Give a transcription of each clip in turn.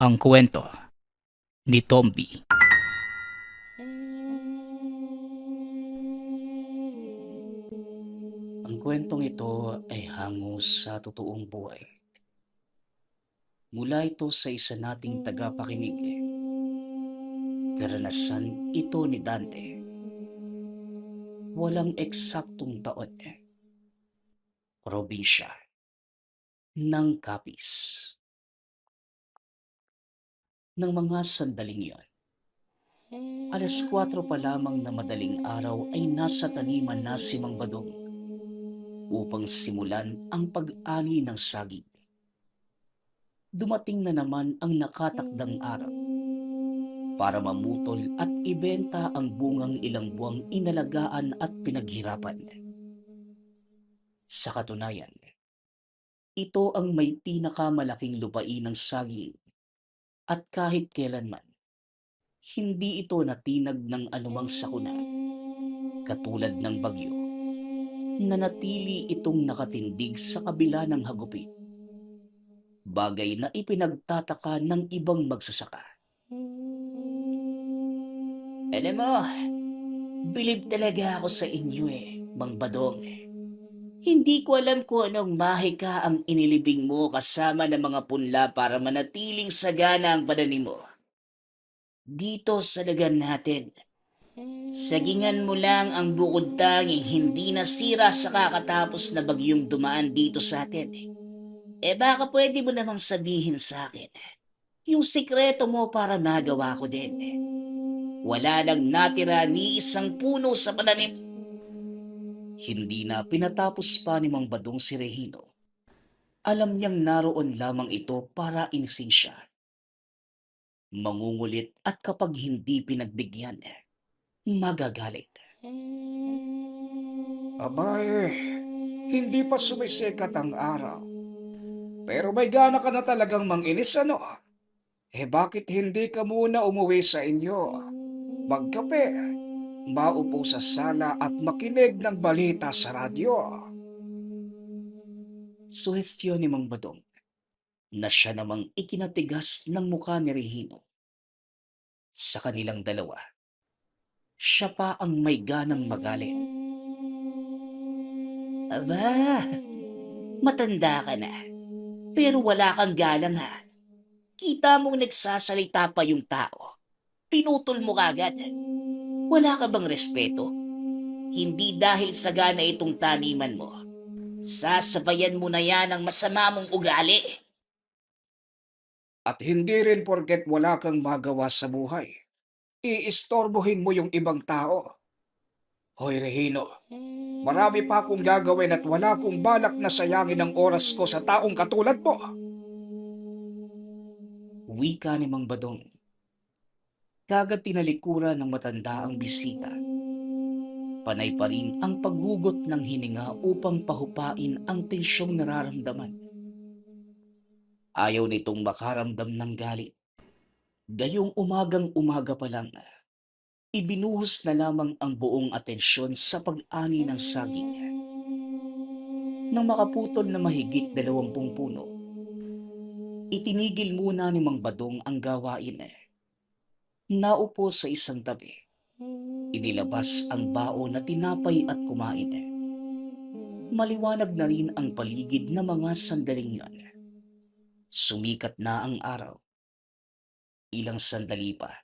Ang kwento ni Tomby. Ang kwentong ito ay hango sa totoong buhay. Mula ito sa isa nating tagapakinig. Karanasan ito ni Dante. Walang eksaktong taon. Probinsya ng Capiz. Ng mga sandaling yon, 4:00 pa lamang na madaling araw ay nasa taniman na si Mang Badong upang simulan ang pag-ani ng saging. Dumating na naman ang nakatakdang araw para mamutol at ibenta ang bungang ilang buwang inalagaan at pinaghirapan. Sa katunayan, ito ang may pinakamalaking lupain ng saging at kahit kailanman, hindi ito natinag ng anumang sakuna. Katulad ng bagyo, nanatili itong nakatindig sa kabila ng hagupit. Bagay na ipinagtataka ng ibang magsasaka. Alam mo, bilib talaga ako sa inyo Mang Badong. Hindi ko alam kung anong mahika ang inilibing mo kasama ng mga punla para manatiling sagana ang pananim mo. Dito sa lagan natin, sagingan mo lang ang bukod tanging hindi nasira sa kakatapos na bagyong dumaan dito sa atin. Baka pwede mo namang sabihin sa akin yung sikreto mo para magawa ko din. Wala nang natira ni isang puno sa pananim. Hindi na pinatapos pa ni Mang Badong si Regino. Alam niyang naroon lamang ito para inisin siya. Mangungulit at kapag hindi pinagbigyan, magagalit. Abay, hindi pa sumisikat ang araw. Pero may gana ka na talagang manginis ano? Bakit hindi ka muna umuwi sa inyo? Magkape, maupo sa sala at makinig ng balita sa radyo. Suhestyon ni Mang Badong na siya namang ikinatigas ng mukha ni Regino. Sa kanilang dalawa, siya pa ang may ganang magalit. Aba, matanda ka na, pero wala kang galang ha. Kita mong nagsasalita pa yung tao. Pinutol mo kagad. Wala ka bang respeto? Hindi dahil sagana itong taniman mo. Sasabayan mo na yan ang masama mong ugali. At hindi rin porket wala kang magawa sa buhay. Iistorbohin mo yung ibang tao. Hoy Regino, marami pa akong gagawin at wala akong balak na sayangin ang oras ko sa taong katulad mo. Wika ni Mang Badong. Kagad tinalikuran ng matanda ang bisita. Panay pa rin ang paghugot ng hininga upang pahupain ang tensyong nararamdaman. Ayaw nitong makaramdam ng galit. Gayong umagang-umaga pa lang, ibinuhos na lamang ang buong atensyon sa pag-ani ng saging. Nang makaputol na mahigit 20 puno, itinigil muna ni Mang Badong ang gawain. Naupo sa isang tabi. Inilabas ang baon na tinapay at kumain. Maliwanag na rin ang paligid na mga sandaling yon. Sumikat na ang araw. Ilang sandali pa,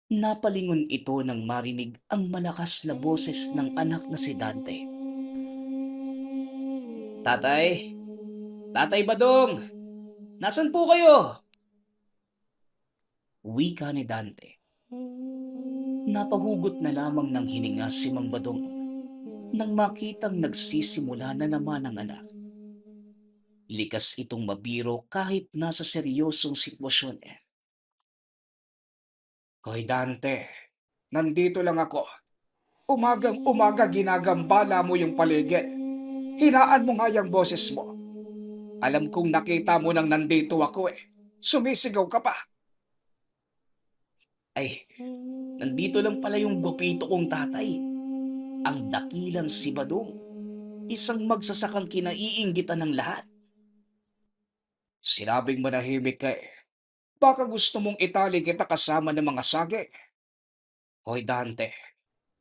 napalingon ito nang marinig ang malakas na boses ng anak na si Dante. Tatay! Tatay Badong! Nasaan po kayo? Wika ni Dante. Napahugot na lamang ng hininga si Mang Badong nang makitang nagsisimula na naman ang anak. Likas itong mabiro kahit nasa seryosong sitwasyon. Hoy Dante, nandito lang ako. Umagang-umaga ginagambala mo yung paligid. Hinaan mo nga yung boses mo. Alam kong nakita mo nang nandito ako Sumisigaw ka pa. Ay, nandito lang pala yung gupito kong tatay. Ang dakilang si Badong. Isang magsasakang kinaiinggitan ng lahat. Sinabing manahimik ka Baka gusto mong itali kita kasama ng mga saging. Hoy Dante,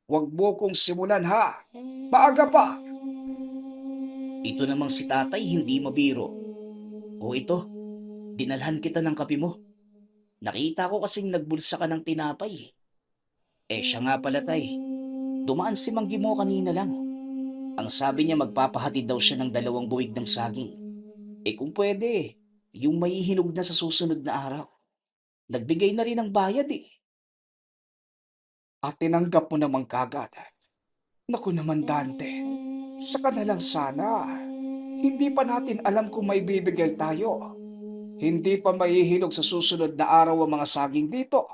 huwag mo kong simulan ha. Maaga pa. Ito namang si tatay hindi mabiro. O ito, dinalhan kita ng kape mo. Nakita ko kasing nagbulsa ka ng tinapay. Siya nga pala tay, dumaan si Mang Gimo kanina lang. Ang sabi niya magpapahatid daw siya ng 2 buwig ng saging. Kung pwede, yung may hinog na sa susunod na araw. Nagbigay na rin ng bayad eh. At tinanggap mo naman kagad. Naku naman Dante, saka na lang sana. Hindi pa natin alam kung may bibigay tayo. Hindi pa mahihinog sa susunod na araw ang mga saging dito.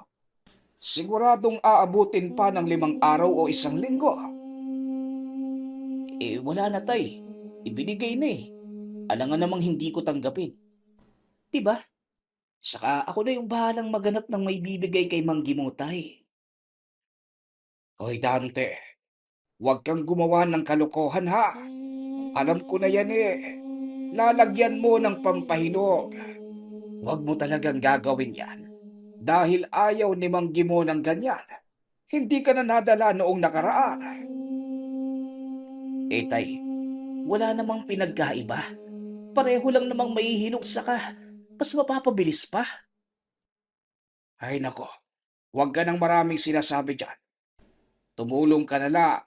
Siguradong aabutin pa ng 5 araw o 1 linggo. Wala na tay. Ibinigay na eh. Alangan namang hindi ko tanggapin. Diba? Saka ako na yung bahalang maganap ng may bibigay kay Mang Gimo tay. Hoy Dante, huwag kang gumawa ng kalokohan ha. Alam ko na yan eh. Lalagyan mo ng pampahinog. Huwag mo talagang gagawin yan. Dahil ayaw ni Mang Gimo ng ganyan. Hindi ka na nadala noong nakaraan. Tay, wala namang pinagkaiba. Pareho lang namang mahihinog saka mas mapapabilis pa. Ay nako, huwag ka ng maraming sinasabi dyan. Tumulong ka na lang.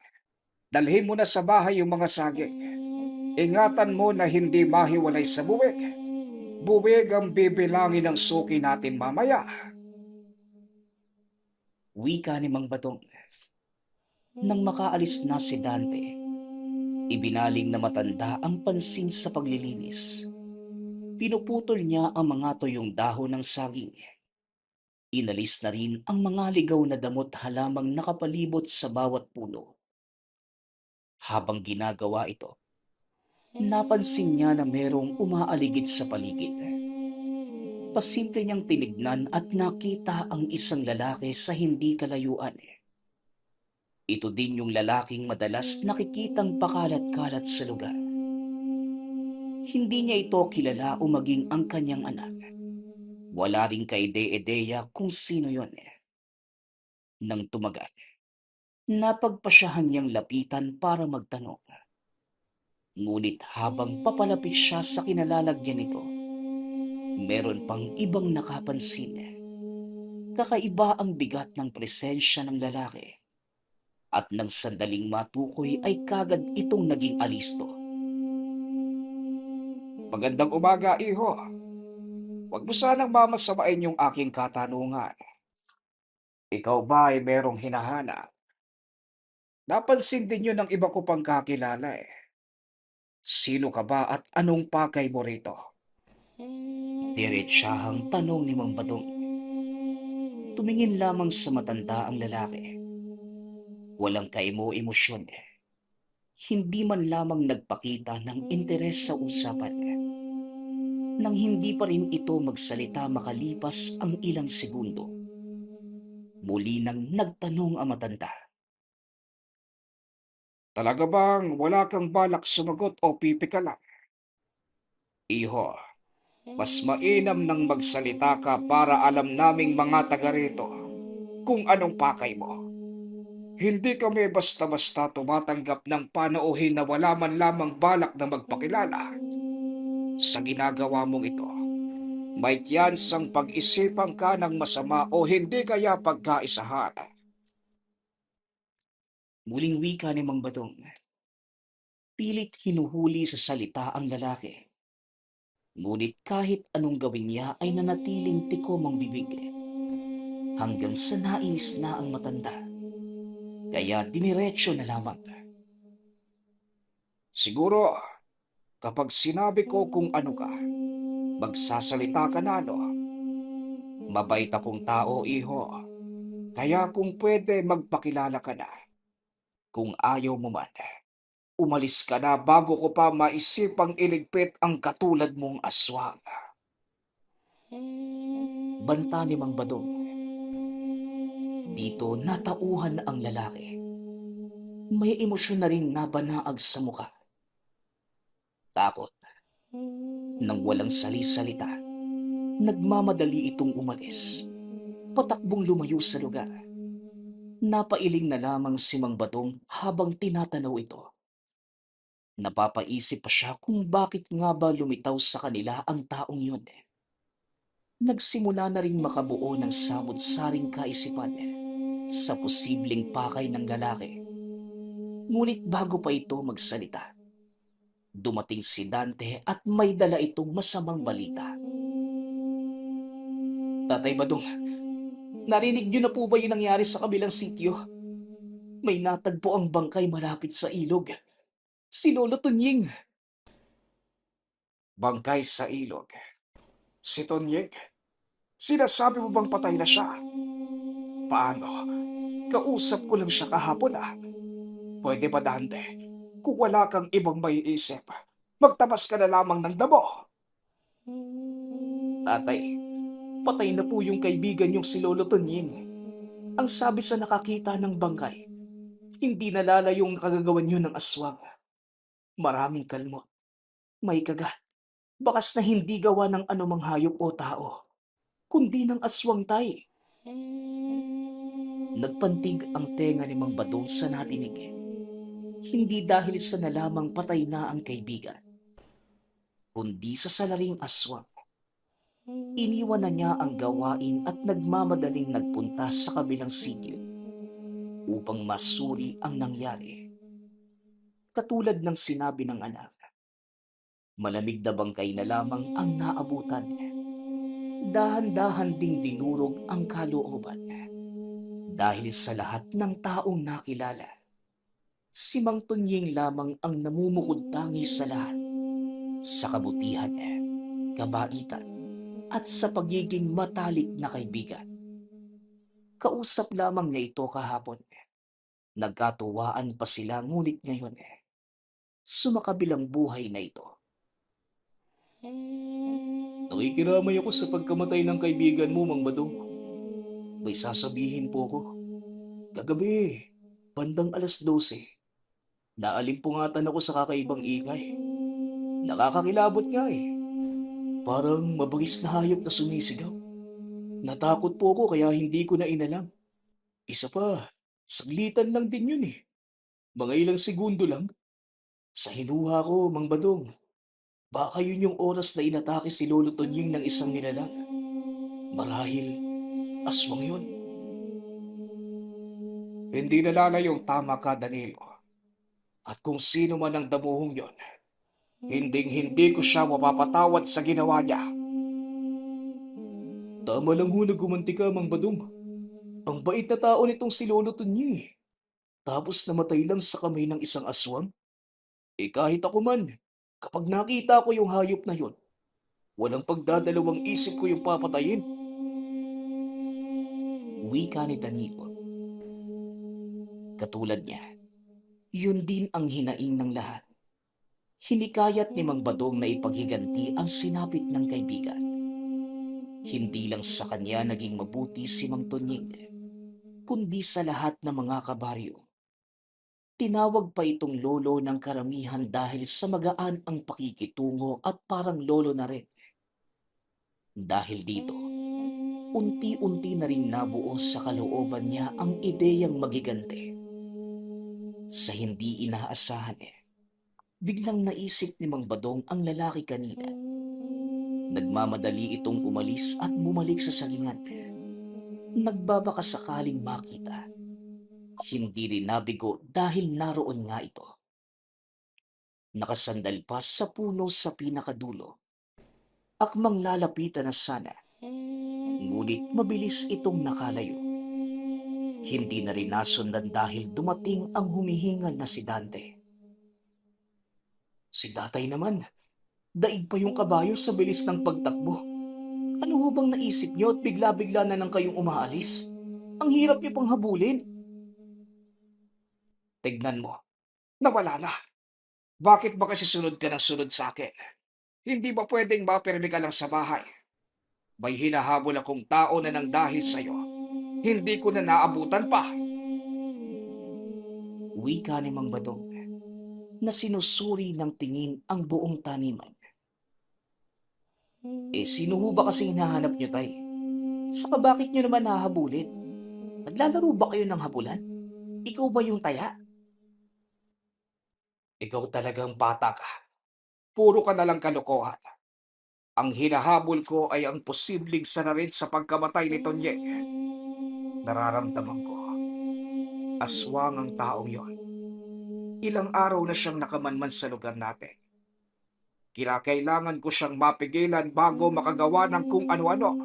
Dalhin mo na sa bahay yung mga saging. Ingatan mo na hindi mahiwalay sa buwig. Buwig ang bibilangin ng suki natin mamaya. Wika ni Mang Batong. Nang makaalis na si Dante, ibinaling na matanda ang pansin sa paglilinis. Pinuputol niya ang mga tuyong dahon ng saging. Inalis na rin ang mga ligaw na damot halamang nakapalibot sa bawat puno. Habang ginagawa ito, napansin niya na merong umaaligid sa paligid. Pasimple niyang tinignan at nakita ang isang lalaki sa hindi kalayuan. Ito din yung lalaking madalas nakikitang pakalat-kalat sa lugar. Hindi niya ito kilala o maging ang kanyang anak. Wala ring kaide-ideya kung sino yon. Nang tumagal, napagpasyahan niyang lapitan para magtanong. Ngunit habang papalapit siya sa kinalalagyan nito, meron pang ibang nakapansin. Kakaiba ang bigat ng presensya ng lalaki. At nang sandaling matukoy ay kagad itong naging alisto. Magandang umaga, iho. Huwag mo sanang mamasamain yung aking katanungan. Ikaw ba ay merong hinahanap? Napansin din yun ng iba ko pang kakilala eh. Sino ka ba at anong pakay mo rito? Diretsahang tanong ni Mang Badong. Tumingin lamang sa matanda ang lalaki. Walang kaimo-emosyon. Hindi man lamang nagpakita ng interes sa usapan. Nang hindi pa rin ito magsalita makalipas ang ilang segundo, muli nang nagtanong ang matanda. Talaga bang wala kang balak sumagot o pipi ka lang? Iho, mas mainam nang magsalita ka para alam naming mga taga rito kung anong pakay mo. Hindi kami basta-basta tumatanggap ng panauhin na wala man lamang balak na magpakilala. Sa ginagawa mong ito, may tiyansang pag-isipan ka ng masama o hindi kaya pagkaisahan. Muling wika ni Mang Badong. Pilit hinuhuli sa salita ang lalaki. Ngunit kahit anong gawin niya ay nanatiling tikom ang bibig. Hanggang sa nainis na ang matanda. Kaya diniretso na lamang. Siguro, kapag sinabi ko kung ano ka, magsasalita ka na, no? Mabait akong tao, iho. Kaya kung pwede, magpakilala ka na. Kung ayaw mo man, umalis ka na bago ko pa maisipang iligpit ang katulad mong aswang. Banta ni Mang Badong. Dito natauhan ang lalaki. May emosyon na rin nabanaag sa muka. Takot. Nang walang sali-salita, Nagmamadali itong umalis, patakbong lumayo sa lugar. Napailing na lamang si Mang Badong habang tinatanaw ito. Napapaisip pa siya kung bakit nga ba lumitaw sa kanila ang taong yun. Nagsimula na ring makabuo ng samud-saring kaisipan sa posibleng pakay ng lalaki. Ngunit bago pa ito magsalita, dumating si Dante at may dala itong masamang balita. Tatay Badong, narinig niyo na po ba yung nangyari sa kabilang sityo? May natagpo ang bangkay malapit sa ilog. Si Lolo Tunying. Bangkay sa ilog. Si Tonyeg, sinasabi mo bang patay na siya? Paano? Kausap ko lang siya kahapon Pwede ba, Dante? Kung wala kang ibang maiisip, magtabas ka na lamang ng damo. Tatay, patay na po yung kaibigan yung si Lolo Tunying. Ang sabi sa nakakita ng bangkay, hindi nalalayong nakagagawan yun ng aswang. Maraming kalmot, may kagat, bakas na hindi gawa ng anumang hayop o tao, kundi ng aswang tay. Nagpantig ang tenga ni Mang Badong sa natinig. Hindi dahil sa nalamang patay na ang kaibigan, kundi sa salaring aswang. Iniwan na niya ang gawain at nagmamadaling nagpunta sa kabilang sitio upang masuri ang nangyari. Katulad ng sinabi ng anak, malamig na bangkay na lamang ang naabutan. Dahan-dahan ding dinurog ang kalooban. Dahil sa lahat ng taong nakilala, si Mang Tunying lamang ang namumukod-tangi sa lahat, sa kabutihan, kabaitan, at sa pagiging matalik na kaibigan. Kausap lamang niya ito kahapon. Nagkatuwaan pa sila ngunit ngayon, sumakabilang buhay na ito. Nakikiramay ako sa pagkamatay ng kaibigan mo, Mang Badong. May sasabihin po ko. Kagabi, bandang 12:00, naalimpungatan ako sa kakaibang ingay. Nakakakilabot nga Parang mabangis na hayop na sumisigaw. Natakot po ako kaya hindi ko na inalam. Isa pa, saglitan lang din yun Mga ilang segundo lang. Sa hinuha ko, Mang Badong, baka yun yung oras na inatake si Lolo Tonying ng isang nilalang. Marahil, aswang yun. Hindi nalalayong tama ka, Danilo. At kung sino man ang damuhong yon, hinding-hindi ko siya mapapatawad sa ginawa niya. Tama lang ho na gumanti ka, Mang Badong. Ang bait na tao nitong si Lolo Tonyi. Tapos namatay lang sa kamay ng isang aswang. Kahit ako man, kapag nakita ko yung hayop na yon, walang pagdadalawang isip ko yung papatayin. Wika ni Danilo. Katulad niya, yun din ang hinaing ng lahat. Hinikayat ni Mang Badong na ipaghiganti ang sinapit ng kaibigan. Hindi lang sa kanya naging mabuti si Mang Tonying, kundi sa lahat ng mga kabaryo. Tinawag pa itong lolo ng karamihan dahil sa magaan ang pakikitungo at parang lolo na rin. Dahil dito, unti-unti na rin nabuo sa kalooban niya ang ideyang magigante. Sa hindi inaasahan biglang naisip ni Mang Badong ang lalaki kanina. Nagmamadali itong umalis at bumalik sa sagingan. Nagbabaka sakaling makita. Hindi rin nabigo dahil naroon nga ito. Nakasandal pa sa puno sa pinakadulo. Akmang lalapitan na sana. Ngunit mabilis itong nakalayo. Hindi na rin nasundan dahil dumating ang humihingal na si Dante. Si tatay naman, daig pa yung kabayo sa bilis ng pagtakbo. Ano ho bang naisip niyo at bigla-bigla na nang kayong umaalis? Ang hirap niyo pang habulin. Tignan mo, nawala na. Bakit ba kasi sunod ka ng sunod sa akin? Hindi ba pwedeng mapirmi ka lang sa bahay? May hinahabol akong tao na nang dahil sa'yo. Hindi ko na naabutan pa. Wika ni Mang Badong na sinusuri ng tingin ang buong taniman. Sino ho ba kasi hinahanap niyo, tay? Saka bakit niyo naman hahabulin? Naglalaro ba kayo ng habulan? Ikaw ba yung taya? Ikaw talagang bata ka. Puro ka na lang kalokohan. Ang hinahabol ko ay ang posibleng sanarin sa pagkamatay ni Tonyeng. Nararamdaman ko, aswang ang taong yon. Ilang araw na siyang nakamanman sa lugar natin. Kinakailangan ko siyang mapigilan bago makagawa ng kung ano-ano.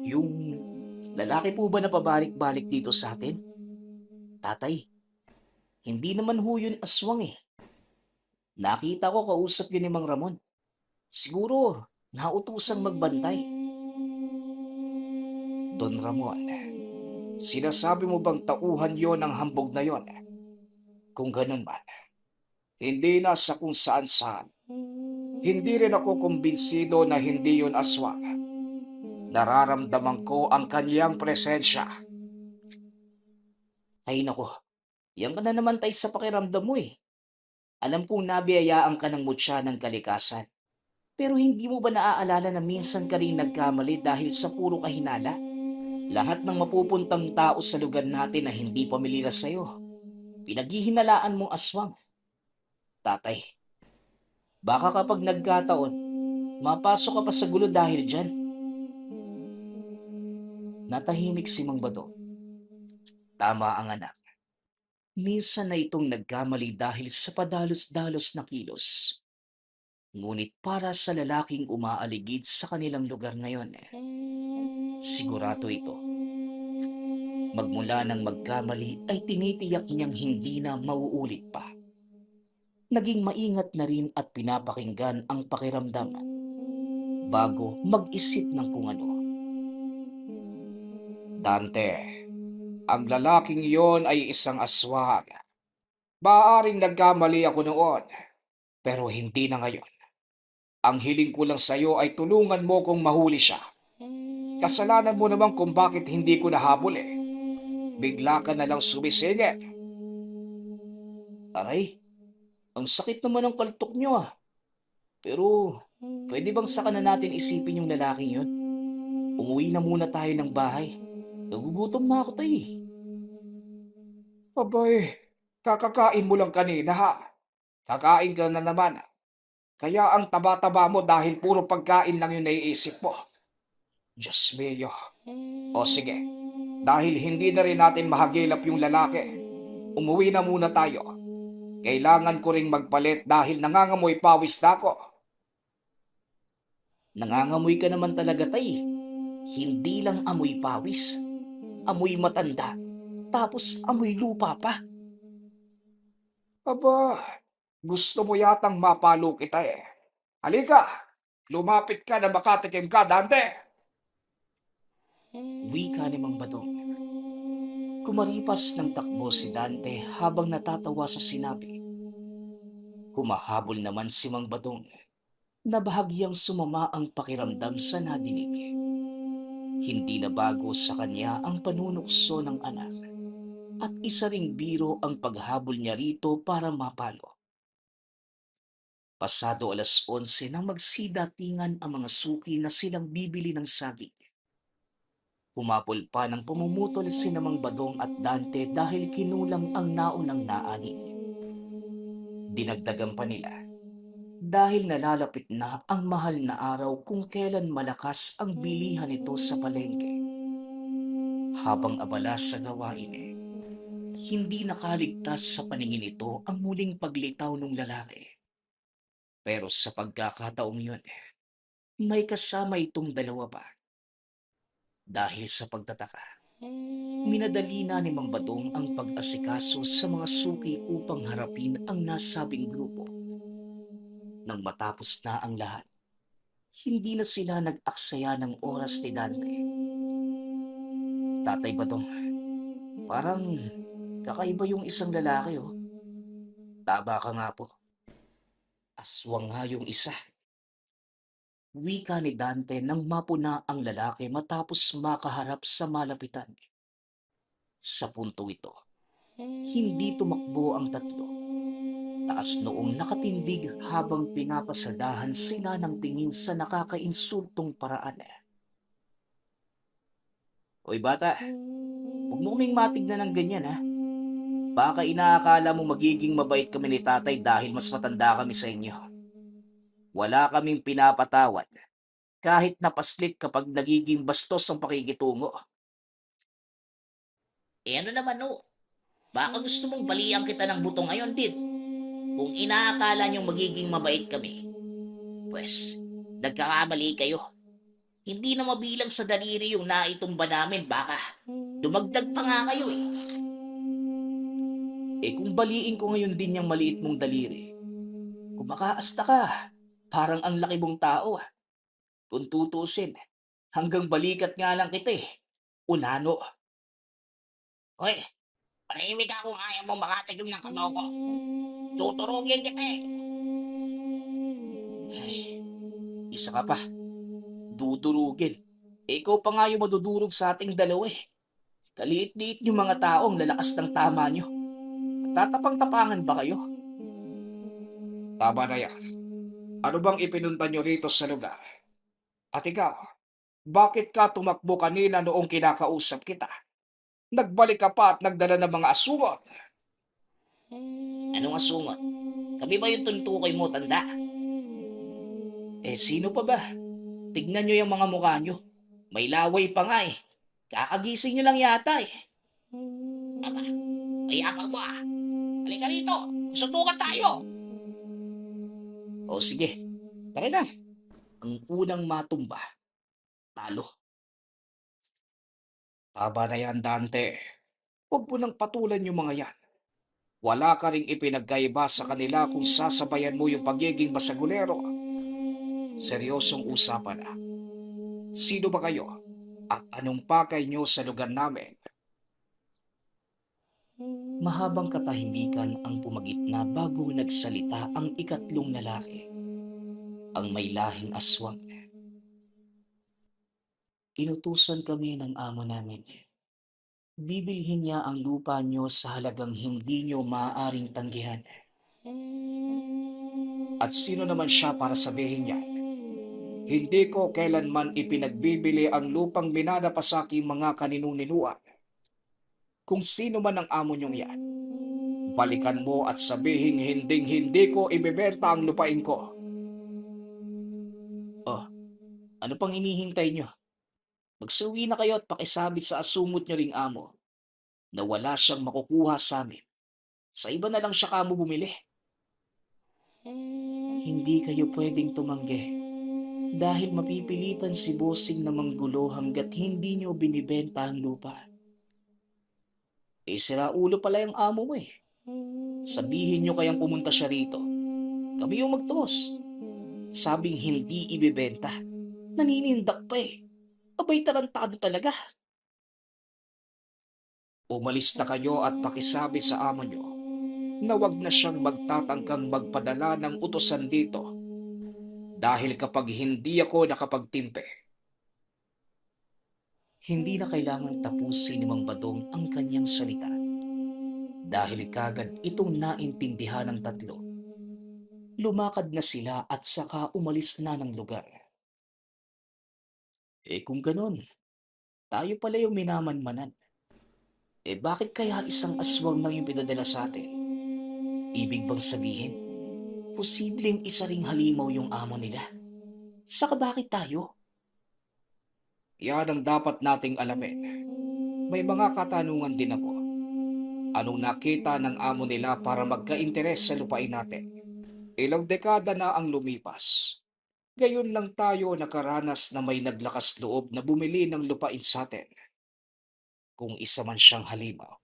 Yung lalaki po ba na pabalik-balik dito sa atin? Tatay, hindi naman ho yun aswang eh. Nakita ko kausap yun ni Mang Ramon. Siguro, nautusang magbantay. Don Ramon, sinasabi mo bang tauhan yon ng hambog na yon? Kung ganun man, hindi na sa kung saan-saan. Hindi rin ako kumbinsido na hindi yon aswang. Nararamdaman ko ang kaniyang presensya. Ay nako, yan ka na naman tay sa pakiramdam mo eh. Alam kong nabiyayaan ka ng mutya ng kalikasan. Pero hindi mo ba naaalala na minsan ka rin nagkamali dahil sa puro kahinala? Lahat ng mapupuntang tao sa lugar natin na hindi pamilyar sa'yo, pinaghihinalaan mong aswang. Tatay, baka kapag nagkataon, mapasok ka pa sa gulo dahil dyan. Natahimik si Mang Bado. Tama ang anak. Minsan na itong nagkamali dahil sa padalos-dalos na kilos. Ngunit para sa lalaking umaaligid sa kanilang lugar ngayon, sigurado ito. Magmula nang magkamali ay tinitiyak niyang hindi na mauulit pa. Naging maingat na rin at pinapakinggan ang pakiramdam bago mag-isip ng kung ano. Dante, ang lalaking yon ay isang aswang. Maaring nagkamali ako noon, pero hindi na ngayon. Ang hiling ko lang sa'yo ay tulungan mo kong mahuli siya. Kasalanan mo naman kung bakit hindi ko nahabol eh. Bigla ka na lang sumisingit. Aray, ang sakit naman ng kaltok niyo ah. Pero pwede bang saka na natin isipin yung lalaking yun? Umuwi na muna tayo ng bahay. Nagugutom na ako tayo eh. Abay, kakakain mo lang kanina ha. Kakain ka na naman. Kaya ang taba-taba mo dahil puro pagkain lang yung naiisip mo. Diyos mio. O sige, dahil hindi na rin natin mahagilap yung lalaki, umuwi na muna tayo. Kailangan ko ring magpalit dahil nangangamoy pawis na ako. Nangangamoy ka naman talaga tay. Hindi lang amoy pawis. Amoy matanda. Tapos amoy lupa pa. Aba, gusto mo yatang mapalo kita eh. Halika, lumapit ka na makatikim ka, Dante. Wika ni Mang Badong. Kumaripas ng takbo si Dante habang natatawa sa sinabi. Humahabol naman si Mang Badong na bahagyang sumama ang pakiramdam sa nadinig. Hindi na bago sa kanya ang panunukso ng anak at isa ring biro ang paghabol niya rito para mapalo. Pasado 11:00 nang magsidatingan ang mga suki na silang bibili ng saging. Humapol pa ng pumumutol si Namang Badong at Dante dahil kinulang ang naunang naani. Dinagdagan pa nila dahil nalalapit na ang mahal na araw kung kailan malakas ang bilihan nito sa palengke. Habang abala sa gawain hindi nakaligtas sa paningin ito ang muling paglitaw ng lalaki. Pero sa pagkakataong yun, may kasama itong dalawa pa. Dahil sa pagtataka, minadali na ni Mang Badong ang pag-asikaso sa mga suki upang harapin ang nasabing grupo. Nang matapos na ang lahat, hindi na sila nag-aksaya ng oras ni Dante. Tatay Badong, parang kakaiba yung isang lalaki oh. Taba ka nga po. Aswang nga yung isa. Wika ni Dante nang mapuna ang lalaki matapos makaharap sa malapitan. Sa puntong ito, hindi tumakbo ang tatlo. taas noong nakatindig habang pinapasadahan sila ng tingin sa nakakainsultong paraan. Hoy bata, huwag mo kaming matignan ng ganyan ha. Baka inaakala mo magiging mabait kami ni tatay dahil mas matanda kami sa inyo. Wala kaming pinapatawad kahit napaslit kapag nagiging bastos ang pakikitungo. Ano naman no? Baka gusto mong balian kita ng buto ngayon din. Kung inaakala niyong magiging mabait kami, pues nagkakamali kayo. Hindi na mabilang sa daliri yung naitumba namin, baka dumagdag pa nga kayo eh. Kung baliin ko ngayon din yung maliit mong daliri, kumakaasta ka, parang ang laki mong tao. Kung tutusin, hanggang balikat nga lang kita eh. Unano. Hoy, panahimik ka kung ayaw mo makatikim ng kamao ko. Tuturugin kita eh. Isa ka pa, dudurugin. Ikaw pa nga yung madudurog sa ating dalawa eh. Kaliit-liit yung mga taong lalakas ng tama nyo. Tatapang-tapangan ba kayo? Tama na yan. Ano bang ipinunta nyo rito sa lugar? At ikaw, bakit ka tumakbo kanina noong kinakausap kita? Nagbalik ka pa at nagdala ng mga asungot. Anong asungot? Kami ba yung tuntukoy mo, tanda? Sino pa ba? Tignan nyo yung mga mukha nyo. May laway pa nga eh. Kakagising nyo lang yata eh. Aba, mayapang mo ah. Halika rito, suntukan tayo. O sige, tara na. Ang unang matumba, talo. Tama na yan, Dante. Huwag mo nang patulan yung mga yan. Wala ka ring ipinagkaiba sa kanila kung sasabayan mo yung pagiging masagulero. Seryosong usapan na. Sino ba kayo? At anong pakay nyo sa lugar namin? Mahabang katahimikan ang pumagitna bago nagsalita ang ikatlong lalaki, ang may lahing aswang. Inutusan kami ng amo namin. Bibilhin niya ang lupa niyo sa halagang hindi niyo maaaring tanggihan. At sino naman siya para sabihin niya? Hindi ko kailanman ipinagbibili ang lupang minana pa sa aking mga kaninuninuan. Kung sino man ang amo niyong yan, balikan mo at sabihin hinding-hindi ko ibebenta ang lupain ko. Oh, ano pang hinihintay niyo? Magsuwi na kayo at pakisabi sa asumot niyo ring amo na wala siyang makukuha sa amin. Sa iba na lang siya kamo bumili. Hindi kayo pwedeng tumanggi dahil mapipilitan si bossing na manggulo hanggat hindi niyo binibenta ang lupa. Sira ulo pala yung amo mo eh. Sabihin niyo kayang pumunta siya rito. Kami yung magtos. Sabing hindi ibebenta. Naninindak pa eh. Abay tarantado talaga. Umalis na kayo at pakisabi sa amo niyo na wag na siyang magtatangkang magpadala ng utosan dito dahil kapag hindi ako nakapagtimpe, Hindi na kailangang tapusin ni Mang Badong ang kanyang salita dahil kagad itong naintindihan ng tatlo. Lumakad na sila at saka umalis na ng lugar. Kung ganon, tayo pala yung minamanmanan. Bakit kaya isang aswang lang yung pinadala sa atin? Ibig bang sabihin, posibleng isa ring halimaw yung amo nila? Saka bakit tayo? yan ang dapat nating alamin. May mga katanungan din ako. Anong nakita ng amo nila para magka-interes sa lupain natin? Ilang dekada na ang lumipas. Gayon lang tayo nakaranas na may naglakas loob na bumili ng lupain sa atin. Kung isa man siyang halimaw,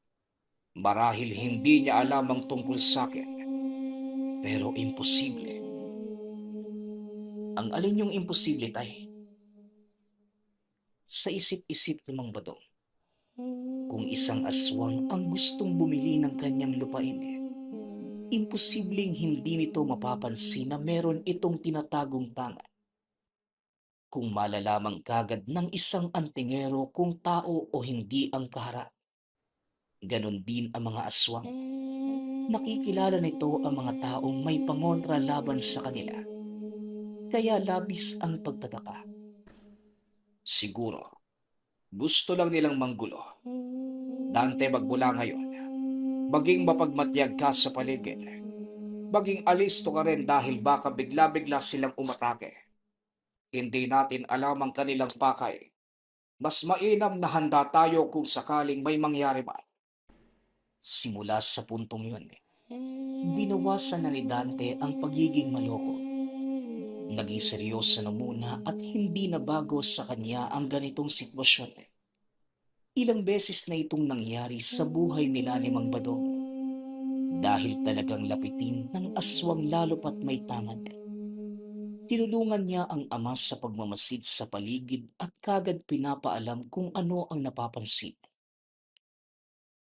marahil hindi niya alam ang tungkol sa akin. Pero imposible. Ang alin yung imposible tay? Sa isip-isip ni Mang Badong, kung isang aswang ang gustong bumili ng kanyang lupain, imposibleng hindi nito mapapansin na meron itong tinatagong tanga. Kung malalaman kagad ng isang antingero kung tao o hindi ang kaharap. Ganon din ang mga aswang. Nakikilala nito ang mga taong may pangontra laban sa kanila, kaya labis ang pagtataka. Siguro, gusto lang nilang manggulo. Dante, magmula ngayon, maging mapagmatyag ka sa paligid. Maging alisto ka rin dahil baka bigla-bigla silang umatake. Hindi natin alam ang kanilang pakay. Mas mainam na handa tayo kung sakaling may mangyari man. Simula sa puntong yun, binawasan na ni Dante ang pagiging maloko. Naging seryoso na muna at hindi na bago sa kanya ang ganitong sitwasyon. Ilang beses na itong nangyari sa buhay nila ni Mang Badong dahil talagang lapitin ng aswang lalo pat may tangan. Tinulungan niya ang ama sa pagmamasid sa paligid at kagad pinapaalam kung ano ang napapansin.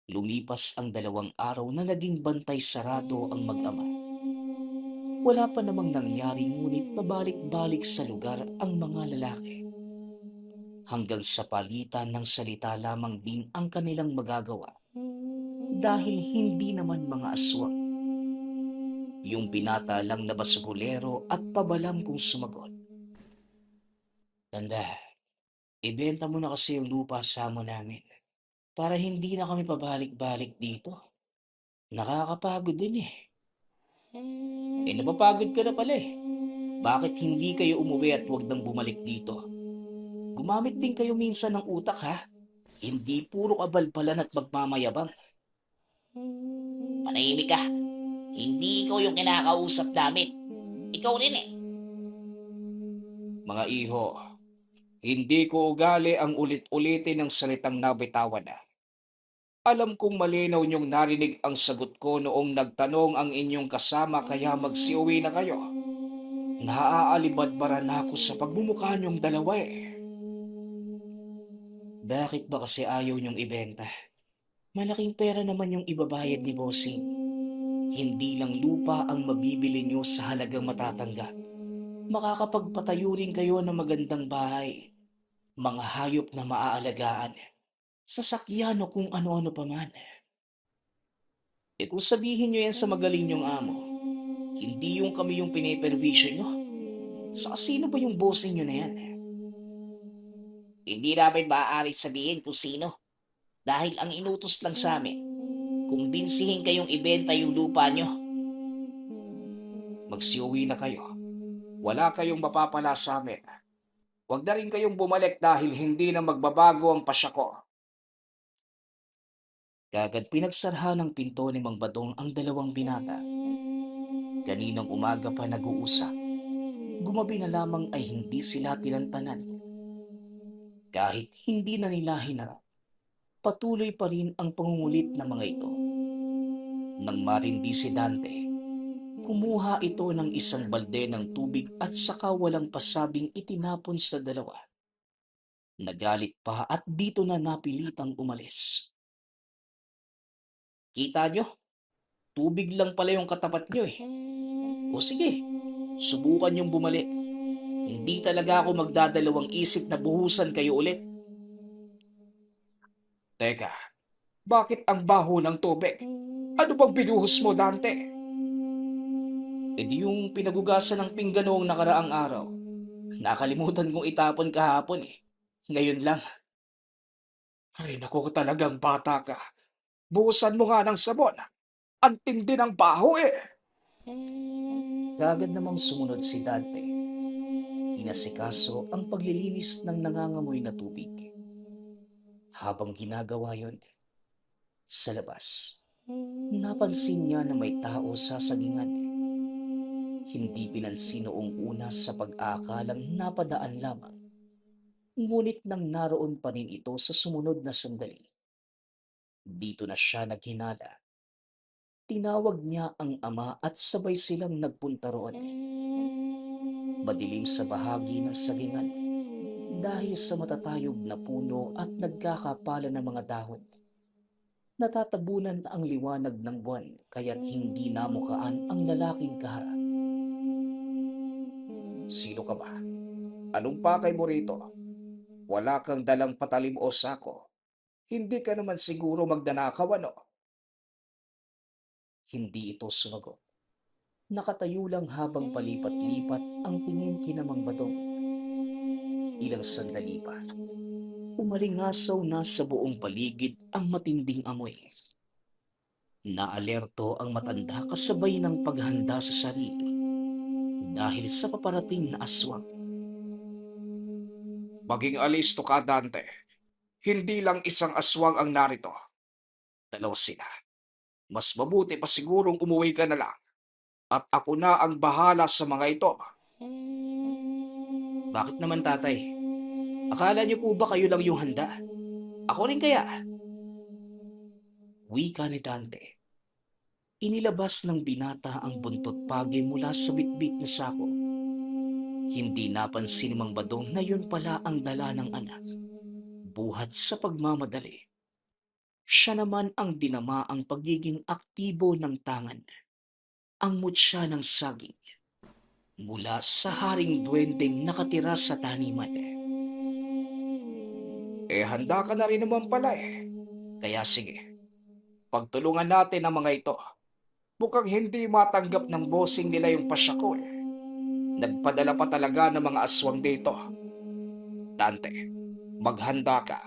Lumipas ang 2 araw na naging bantay sarado ang mag-ama. Wala pa namang nangyari ngunit pabalik-balik sa lugar ang mga lalaki. Hanggang sa palitan ng salita lamang din ang kanilang magagawa dahil hindi naman mga aswang. Yung binata lang na basbulero at pabalam kung sumagot. Tanda, ibenta mo na kasi yung lupa sa amo namin para hindi na kami pabalik-balik dito. Nakakapagod din eh. Napapagod ka na pala eh. Bakit hindi kayo umuwi at huwag nang bumalik dito? Gumamit din kayo minsan ng utak ha. Hindi puro kabalbalan at magmamayabang. Manahimik ka. Hindi ikaw yung kinakausap namin. Ikaw rin eh. Mga iho, hindi ko ugali ang ulit-ulitin ng salitang nabitawan na. Alam kong malinaw niyong narinig ang sagot ko noong nagtanong ang inyong kasama kaya magsiuwi na kayo. Naaalibadbara na ako sa pagmumukha niyong dalawa eh. Bakit ba kasi ayaw niyong ibenta? Malaking pera naman yung ibabayad ni Bossing. Hindi lang lupa ang mabibili niyo sa halagang matatanggap. Makakapagpatayo rin kayo ng magandang bahay, mga hayop na maaalagaan, sasakyan o kung ano-ano pa man. Kung sabihin niyo yan sa magaling niyong amo, hindi yung kami yung piniperwisyo niyo. Sa sino ba yung bossing niyo na yan? Hindi namin maaari sabihin kung sino. Dahil ang inutos lang sa amin, kumbinsihin kayong ibenta yung lupa niyo. Magsiuwi na kayo. Wala kayong mapapala sa amin. Huwag na rin kayong bumalik dahil hindi na magbabago ang pasya ko. Kagad pinagsarhan ng pinto ni Mang Badong ang 2 binata. Kaninang umaga pa nag-uusap. Gumabi na lamang ay hindi sila tinantanan. Kahit hindi na nila hinarap, patuloy pa rin ang pangungulit ng mga ito. Nang marindi si Dante, kumuha ito ng isang balde ng tubig at saka walang pasabing itinapon sa dalawa. Nagalit pa at dito na napilitang umalis. Kita nyo? Tubig lang pala yung katapat nyo eh. O sige, subukan yung bumalik. Hindi talaga ako magdadalawang isip na buhusan kayo ulit. Teka, bakit ang baho ng tubig? Ano bang binuhos mo, Dante? Yung pinagugasan ng pinggan noong nakaraang araw. Nakalimutan kong itapon kahapon eh. Ngayon lang. Ay, naku, talagang bata ka. Buhusan mo nga ng sabon. Ang tindi ng baho eh. Kagad namang sumunod si Dante. Inasikaso ang paglilinis ng nangangamoy na tubig. Habang ginagawa yon, sa labas, napansin niya na may tao sa sagingan. Hindi pinansin noong una sa pag-aakalang napadaan lamang. Ngunit nang naroon pa rin ito sa sumunod na sandali, dito na siya naghinala. Tinawag niya ang ama at sabay silang nagpunta roon. Madilim sa bahagi ng sagingan dahil sa matatayog na puno at nagkakapala ng mga dahon. Natatabunan ang liwanag ng buwan kaya't hindi namukaan ang lalaking kaharap. Sino ka ba? Anong pakay mo rito? Wala kang dalang patalim o sako. Hindi ka naman siguro magdanakaw, ano? Hindi ito sumagot. Nakatayo lang habang palipat-lipat ang tingin kina Mang Badong. Ilang sandali pa, umalingasaw na sa buong paligid ang matinding amoy. Naalerto ang matanda kasabay ng paghanda sa sarili dahil sa paparating na aswang. Maging alisto ka, Dante. Hindi lang isang aswang ang narito. Dalawa sila. Mas mabuti pa sigurong umuwi ka na lang. At ako na ang bahala sa mga ito. Bakit naman, tatay? Akala niyo po ba kayo lang yung handa? Ako rin kaya? Wika ni Dante. Inilabas ng binata ang buntot pagi mula sa bitbit na sako. Hindi napansin ni Mang Badong na yun pala ang dala ng anak. Buhat sa pagmamadali. Siya naman ang dinama ang pagiging aktibo ng tangan. Ang mutya ng saging. Mula sa haring duwendeng nakatira sa taniman. Handa ka na rin naman pala eh. Kaya sige, pagtulungan natin ang mga ito. Mukhang hindi matanggap ng bossing nila yung pasya ko eh. Nagpadala pa talaga ng mga aswang dito. Dante, maghanda ka.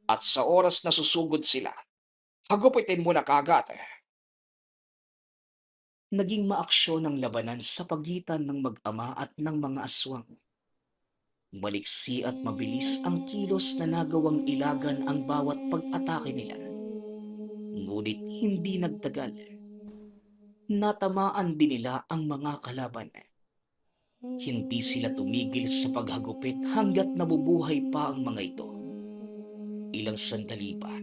At sa oras na susugod sila, hagupitin mo na kagad eh. Naging maaksyon ang labanan sa pagitan ng mag-ama at ng mga aswang. Maliksi at mabilis ang kilos na nagawang ilagan ang bawat pag-atake nila. Ngunit hindi nagtagal. Natamaan din nila ang mga kalaban. Hindi sila tumigil sa paghagupit hanggat nabubuhay pa ang mga ito. Ilang sandali pa,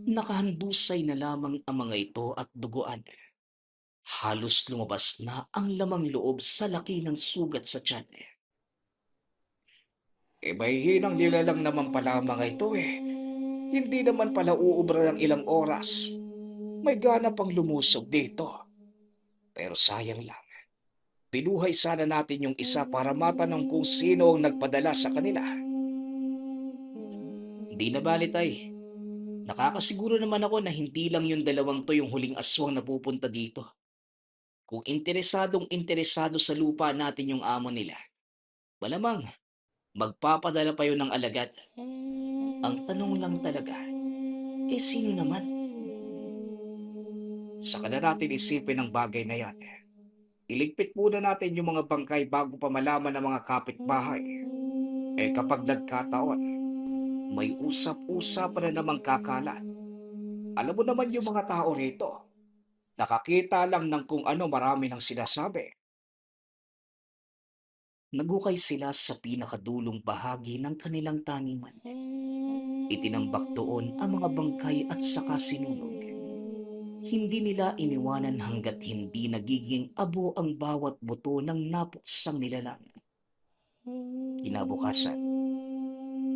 nakahandusay na lamang ang mga ito at duguan. Halos lumabas na ang lamang loob sa laki ng sugat sa tiyan. May hinang nila lang naman pala ang mga ito eh. Hindi naman pala uubra ng ilang oras. May gana pang lumusog dito. Pero sayang lang. Pinuhay sana natin yung isa para matanong kung sino ang nagpadala sa kanila. Hindi na bali, tay. Nakakasiguro naman ako na hindi lang yung dalawang to yung huling aswang na pupunta dito. Kung interesado sa lupa natin yung amo nila, malamang magpapadala pa yun ng alagad. Ang tanong lang talaga, sino naman? Saka na natin isipin ang bagay na yan. Iligpit muna natin yung mga bangkay bago pa malaman ng mga kapitbahay. Kapag nagkataon, may usap-usapan na namang kakalat. Alam mo naman yung mga tao rito. Nakakita lang ng kung ano marami ng sinasabi. Nagukay sila sa pinakadulong bahagi ng kanilang taniman. Itinambak doon ang mga bangkay at saka sinunog. Hindi nila iniwanan hanggat hindi nagiging abo ang bawat buto ng napuksang nilalang. Kinabukasan,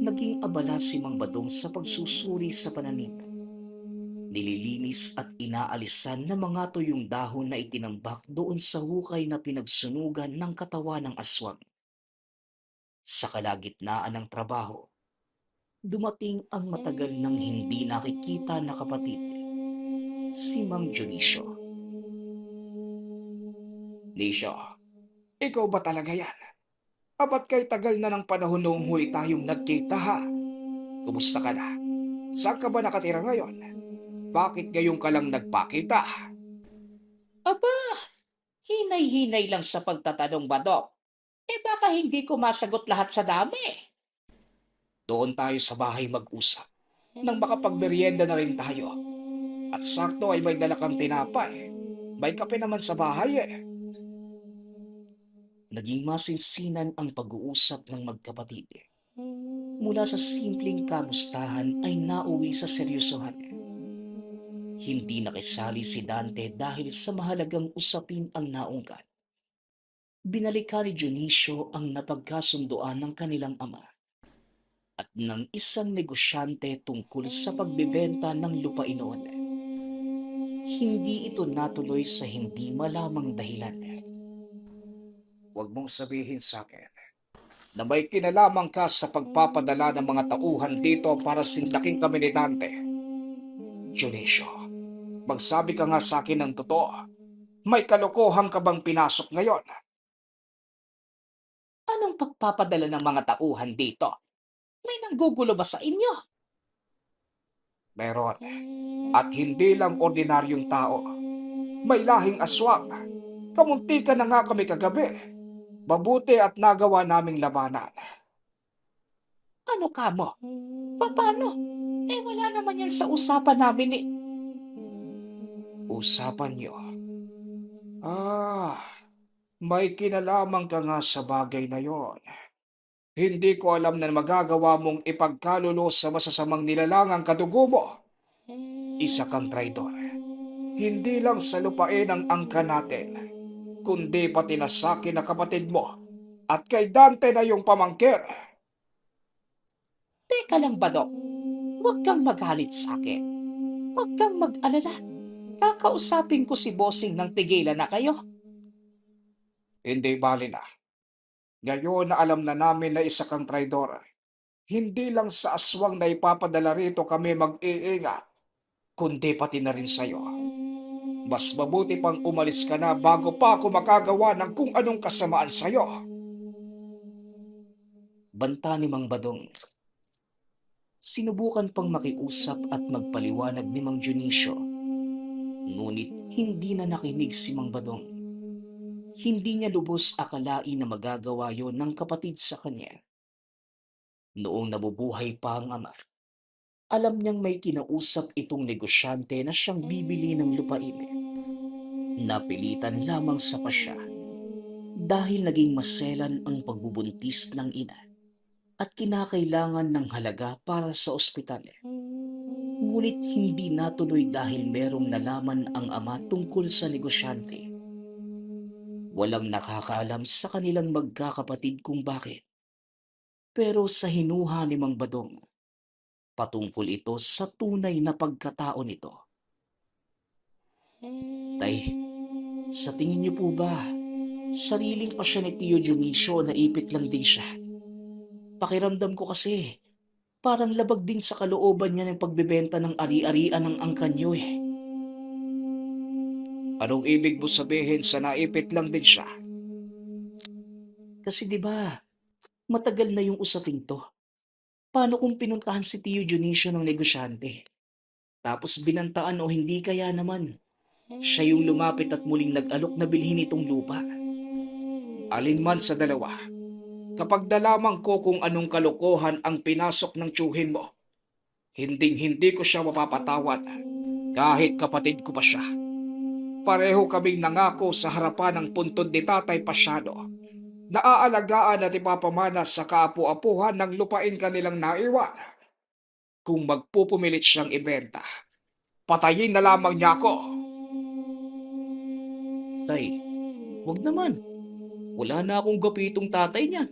naging abala si Mang Badong sa pagsusuri sa pananim. Nililinis at inaalisan ng mga tuyong dahon na itinambak doon sa hukay na pinagsunugan ng katawan ng aswang. Sa kalagitnaan ng trabaho, dumating ang matagal nang hindi nakikita na kapatid, si Mang Dionisio. Nisyo, ikaw ba talaga yan? Apat kay tagal na ng panahon noong huli tayong nagkita ha? Kumusta ka na? Saan ka ba nakatira ngayon? Bakit ngayon ka lang nagpakita? Aba, hinay-hinay lang sa pagtatanong, Badong. Baka hindi ko masagot lahat sa dami. Doon tayo sa bahay mag-usap. Nang makapagmerienda na rin tayo. At sakto ay may dala kang tinapay. May kape naman sa bahay eh. Naging masinsinan ang pag-uusap ng magkapatid. Mula sa simpleng kamustahan ay nauwi sa seryosohan. Hindi nakisali si Dante dahil sa mahalagang usapin ang naungkat. Binalikan ni Dionisio ang napagkasunduan ng kanilang ama at ng isang negosyante tungkol sa pagbebenta ng lupain noon. Hindi ito natuloy sa hindi malamang dahilan. Huwag mong sabihin sa akin na may kinalaman ka sa pagpapadala ng mga tauhan dito para sindakin kami ni Dante. Dionisio, magsabi ka nga sa akin ng totoo. May kalokohan ka bang pinasok ngayon? Anong pagpapadala ng mga tauhan dito? May nanggugulo ba sa inyo? Meron. At hindi lang ordinaryong tao. May lahing aswang. Kamuntikan na nga kami kagabi. Mabuti at nagawa naming labanan. Ano ka mo? Paano? Wala naman yan sa usapan namin eh. Usapan niyo. Ah, may kinalaman ka nga sa bagay na yon. Hindi ko alam na magagawa mong ipagkalulo sa masasamang nilalangang kadugo mo. Isa kang traidor. Hindi lang sa lupain ang angka natin, kundi pati na sa akin na kapatid mo at kay Dante na yung pamangkir. Teka lang ba, Dok? Huwag kang magalit sa akin. Huwag kang mag-alala. Kakausapin ko si Bossing ng tigilan na kayo. Hindi bali na. Ngayon na alam na namin na isa kang traidor. Hindi lang sa aswang na ipapadala rito kami mag-iingat, kundi pati na rin sa'yo. Mas mabuti pang umalis ka na bago pa ako makagawa ng kung anong kasamaan sa'yo. Banta ni Mang Badong. Sinubukan pang makiusap at magpaliwanag ni Mang Dionisio. Ngunit hindi na nakinig si Mang Badong. Hindi niya lubos akalain na magagawa yon ng kapatid sa kanya. Noong nabubuhay pa ang ama, alam niyang may kinausap itong negosyante na siyang bibili ng lupain. Napilitan lamang sa pasya dahil naging maselan ang pagbubuntis ng ina at kinakailangan ng halaga para sa ospital. Ngunit hindi natuloy dahil merong nalaman ang ama tungkol sa negosyante. Walang nakakaalam sa kanilang magkakapatid kung bakit. Pero sa hinuha ni Mang Badong, patungkol ito sa tunay na pagkatao nito. Tay, sa tingin niyo po ba, sariling pasya ni Tio Dionisio na ipit lang din siya? Pakiramdam ko kasi, parang labag din sa kalooban niya ng pagbebenta ng ari-arian ng angkan niyo eh. Anong ibig mo sabihin sa naipit lang din siya? Kasi 'di ba, matagal na yung usaping 'to. Paano kung pinuntahan si Tio Dionisio ng negosyante? Tapos binantaan o hindi kaya naman, siya yung lumapit at muling nag-alok na bilhin itong lupa. Alin man sa dalawa, kapag nalaman ko kung anong kalokohan ang pinasok ng tiyuhin mo, hinding-hindi ko siya mapapatawad, kahit kapatid ko pa siya. Pareho kaming nangako sa harapan ng puntod ni Tatay Pasyano na aalagaan at ipapamana sa kaapu-apuhan ng lupain kanilang naiwan. Kung magpupumilit siyang ibenta, patayin na lamang niya ako. Tay, wag naman. Wala na akong gapitong tatay niyan.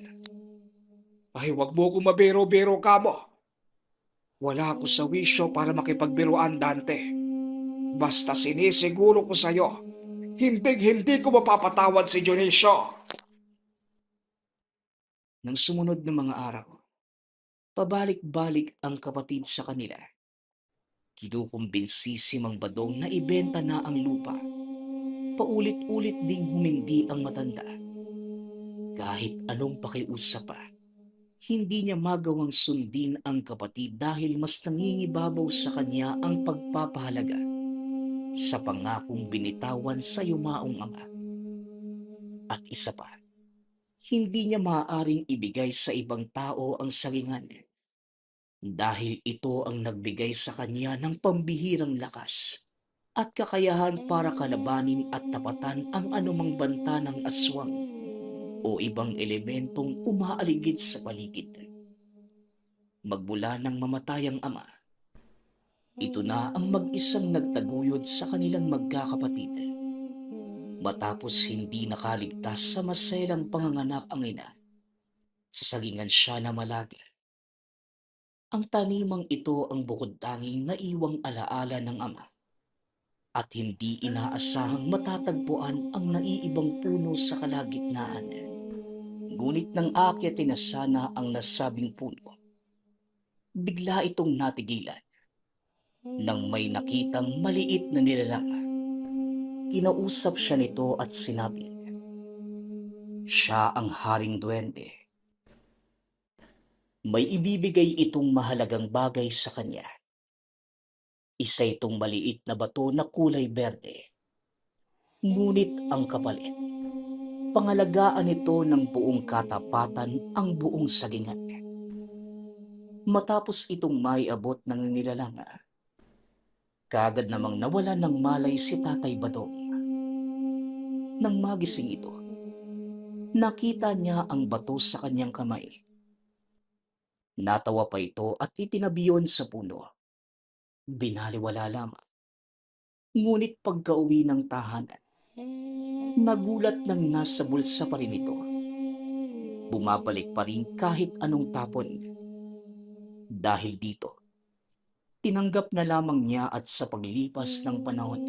Ay, wag mo kong mabiro-biro ka mo. Wala ako sa wisyo para makipagbiruan, Dante. Basta sinisiguro ko sa'yo, hindi ko mapapatawad si Dionisio. Nang sumunod na mga araw, pabalik-balik ang kapatid sa kanila. Kinukumbinsi si Mang Badong na ibenta na ang lupa. Paulit-ulit ding humindi ang matanda. Kahit anong pakiusap pa, hindi niya magawang sundin ang kapatid dahil mas nangingibabaw sa kanya ang pagpapahalaga sa pangakong binitawan sa yumaong ama. At isa pa, hindi niya maaaring ibigay sa ibang tao ang salingan dahil ito ang nagbigay sa kanya ng pambihirang lakas at kakayahan para kalabanin at tapatan ang anumang banta ng aswang o ibang elementong umaaligid sa paligid. Magmula nang mamatay ang ama, ito na ang mag-isang nagtaguyod sa kanilang magkakapatid. Matapos hindi nakaligtas sa maselang panganganak ang ina, sasagingan siya na malaga. Ang tanimang ito ang bukod-tanging naiwang alaala ng ama at hindi inaasahang matatagpuan ang naiibang puno sa kalagitnaan. Ngunit nang aakyatin na sana ang nasabing puno, bigla itong natigilan nang may nakitang maliit na nilalang. Kinausap siya nito at sinabi, siya ang Haring Duwende. May ibibigay itong mahalagang bagay sa kanya. Isa itong maliit na bato na kulay berde. Ngunit ang kapalit, pangalagaan ito ng buong katapatan ang buong sagingan. Matapos itong maiabot ng nilalang, kaagad namang nawala ng malay si Tatay Badong. Nang magising ito, nakita niya ang bato sa kanyang kamay. Natawa pa ito at itinabiyon sa puno. Binaliwala lamang. Ngunit pagkauwi ng tahanan, nagulat nang nasa bulsa pa rin ito. Bumabalik pa rin kahit anong tapon. Dahil dito, tinanggap na lamang niya at sa paglipas ng panahon,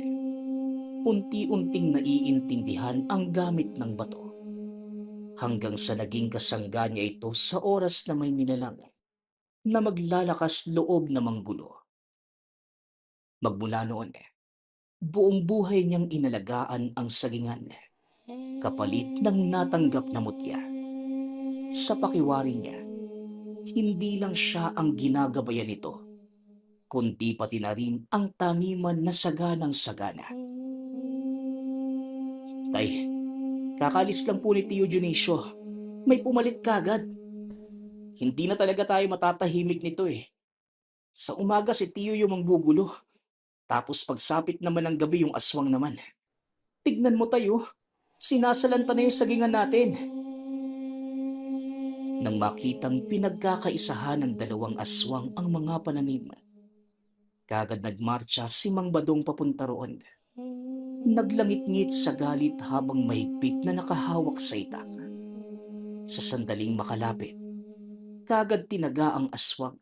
unti-unting naiintindihan ang gamit ng bato. Hanggang sa naging kasangga niya ito sa oras na may nilalang na maglalakas loob na manggulo. Magmula noon, buong buhay niyang inalagaan ang sagingan, kapalit ng natanggap na mutya. Sa pakiwari niya, hindi lang siya ang ginagabayan nito, kundi pati na rin ang taniman na saganang sagana. Tay, kakalis lang po ni Tio Dionisio. May pumalit kagad. Hindi na talaga tayo matatahimik nito eh. Sa umaga si Tio yung manggugulo. Tapos pagsapit naman ng gabi yung aswang naman. Tignan mo tayo, sinasalanta na yung sagingan natin. Nang makitang pinagkakaisahan ng dalawang aswang ang mga pananim, kaagad nagmarcha si Mang Badong papunta roon. Naglangit-ngit sa galit habang mahigpit na nakahawak sa itak. Sa sandaling makalapit, kaagad tinaga ang aswang.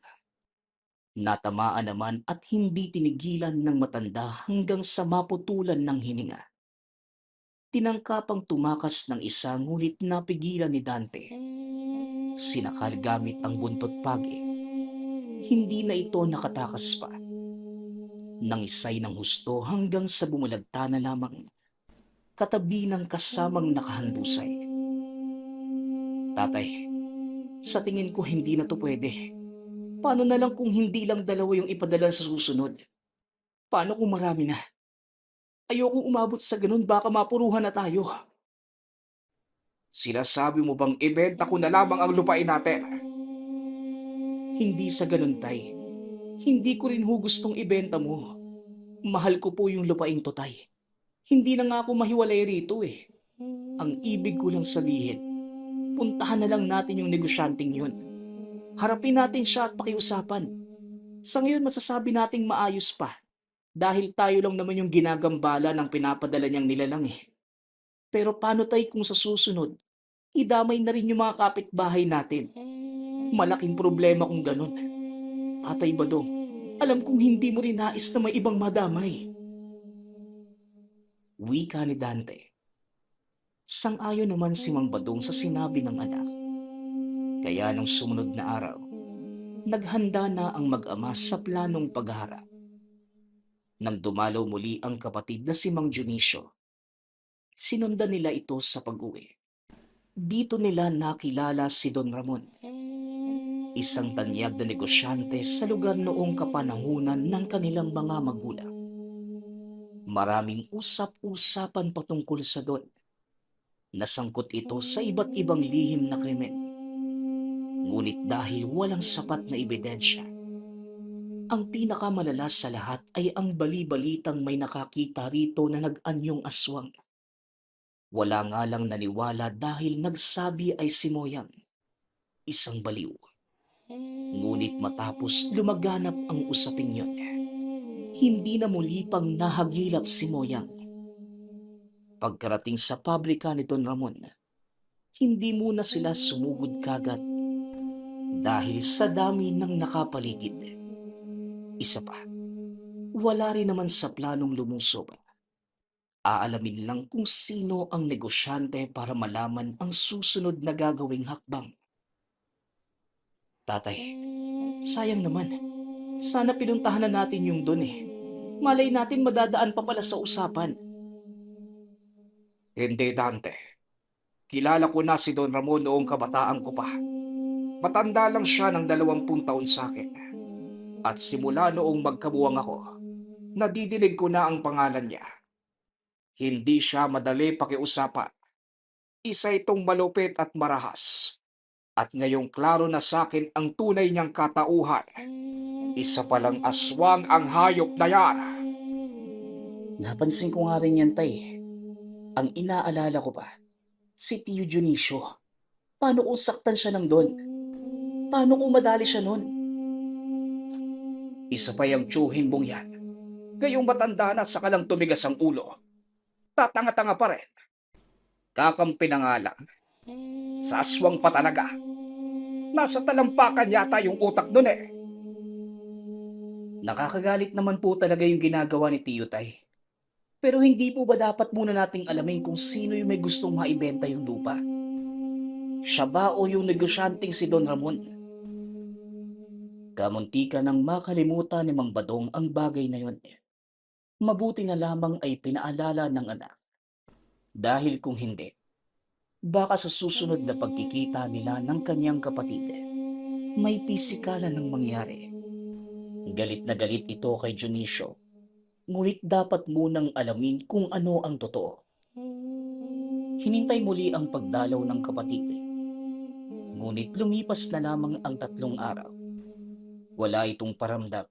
Natamaan naman at hindi tinigilan ng matanda hanggang sa maputulan ng hininga. Tinangkapang tumakas ng isa ngunit napigilan ni Dante. Sinakal gamit ang buntot pagi. Hindi na ito nakatakas pa. Nangisay ng husto hanggang sa bumulagta na lamang, katabi ng kasamang nakahandusay. Tatay, sa tingin ko hindi na to pwede. Paano na lang kung hindi lang dalawa yung ipadala sa susunod? Paano kung marami na? Ayokong umabot sa ganun, baka mapuruhan na tayo. Sinasabi mo bang ibenta ko na lamang ang lupain natin? Hindi sa ganun, tay. Hindi ko rin ho gustong ibenta mo. Mahal ko po yung lupain to, tay. Hindi na nga ako mahiwalay rito eh. Ang ibig ko lang sabihin, puntahan na lang natin yung negosyanteng yun. Harapin natin siya at pakiusapan. Sa ngayon masasabi nating maayos pa. Dahil tayo lang naman yung ginagambala ng pinapadala niyang nilalang eh. Pero paano tay kung sa susunod, idamay na rin yung mga kapitbahay natin? Malaking problema kung ganun. Tatay Badong, alam kong hindi mo rin nais na may ibang madamay. Wika ni Dante. Sang-ayon naman si Mang Badong sa sinabi ng anak. Kaya nung sumunod na araw, naghanda na ang mag-ama sa planong pagharap. Nang dumalaw muli ang kapatid na si Mang Dionisio, sinundan nila ito sa pag-uwi. Dito nila nakilala si Don Ramon, isang tanyag na negosyante sa lugar noong kapanahunan ng kanilang mga magulang. Maraming usap-usapan patungkol sa Don. Nasangkot ito sa iba't ibang lihim na krimen. Ngunit dahil walang sapat na ebidensya, ang pinakamalala sa lahat ay ang bali-balitang may nakakita rito na nag-anyong aswang. Wala nga lang naniwala dahil nagsabi ay si Moyang, isang baliw. Ngunit matapos lumaganap ang usaping yun, hindi na muli pang nahagilap si Moyang. Pagkarating sa pabrika ni Don Ramon, hindi muna sila sumugod kagad dahil sa dami ng nakapaligid. Isa pa, wala rin naman sa planong lumusob. Aalamin lang kung sino ang negosyante para malaman ang susunod na gagawing hakbang. Tatay, sayang naman. Sana pinuntahan na natin yung dun eh. Malay natin madadaan pa pala sa usapan. Hindi, Dante. Kilala ko na si Don Ramon noong kabataan ko pa. Matanda lang siya ng 20 taon sa akin. At simula noong magkabuwang ako, nadidinig ko na ang pangalan niya. Hindi siya madali pakiusapan. Isa itong malupit at marahas. At ngayong klaro na sa akin ang tunay niyang katauhan. Isa palang aswang ang hayop na yan. Napansin ko nga rin yan, tay. Ang inaalala ko pa, si Tio Dionisio. Paano kung saktan siya ng Don? Paano kung madali siya nun? Isa pa yung tsuhimbong yan. Ngayong matanda na saka lang tumigas ang ulo. Tatanga-tanga pa rin. Kakampi na nga lang. Sa aswang pa talaga. Nasa talampakan yata yung utak dun eh. Nakakagalit naman po talaga yung ginagawa ni Tio, tay. Pero hindi po ba dapat muna nating alamin kung sino yung may gustong maibenta yung lupa? Siya ba o yung negosyanteng si Don Ramon? Kamuntika nang makalimutan ni Mang Badong ang bagay na yun. Mabuti na lamang ay pinaalala ng anak. Dahil kung hindi, baka sa susunod na pagkikita nila ng kanyang kapatid, may pisikalan ng mangyari. Galit na galit ito kay Dionisio, ngunit dapat munang alamin kung ano ang totoo. Hinintay muli ang pagdalaw ng kapatid. Ngunit lumipas na lamang ang 3 araw. Wala itong paramdam.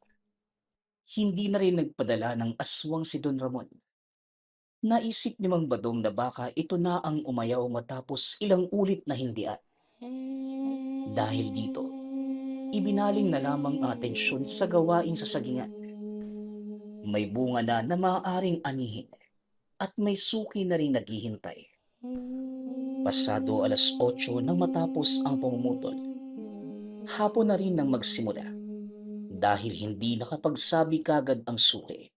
Hindi na rin nagpadala ng aswang si Don Ramon. Naisip ni Mang Badong na baka ito na ang umayaw matapos ilang ulit na hindian. Dahil dito, ibinaling na lamang ang atensyon sa gawaing sasagingan. May bunga na maaaring anihin at may suki na rin naghihintay. Pasado 8:00 nang matapos ang pamumutol. Hapon na rin nang magsimula dahil hindi nakapagsabi kagad ang suki.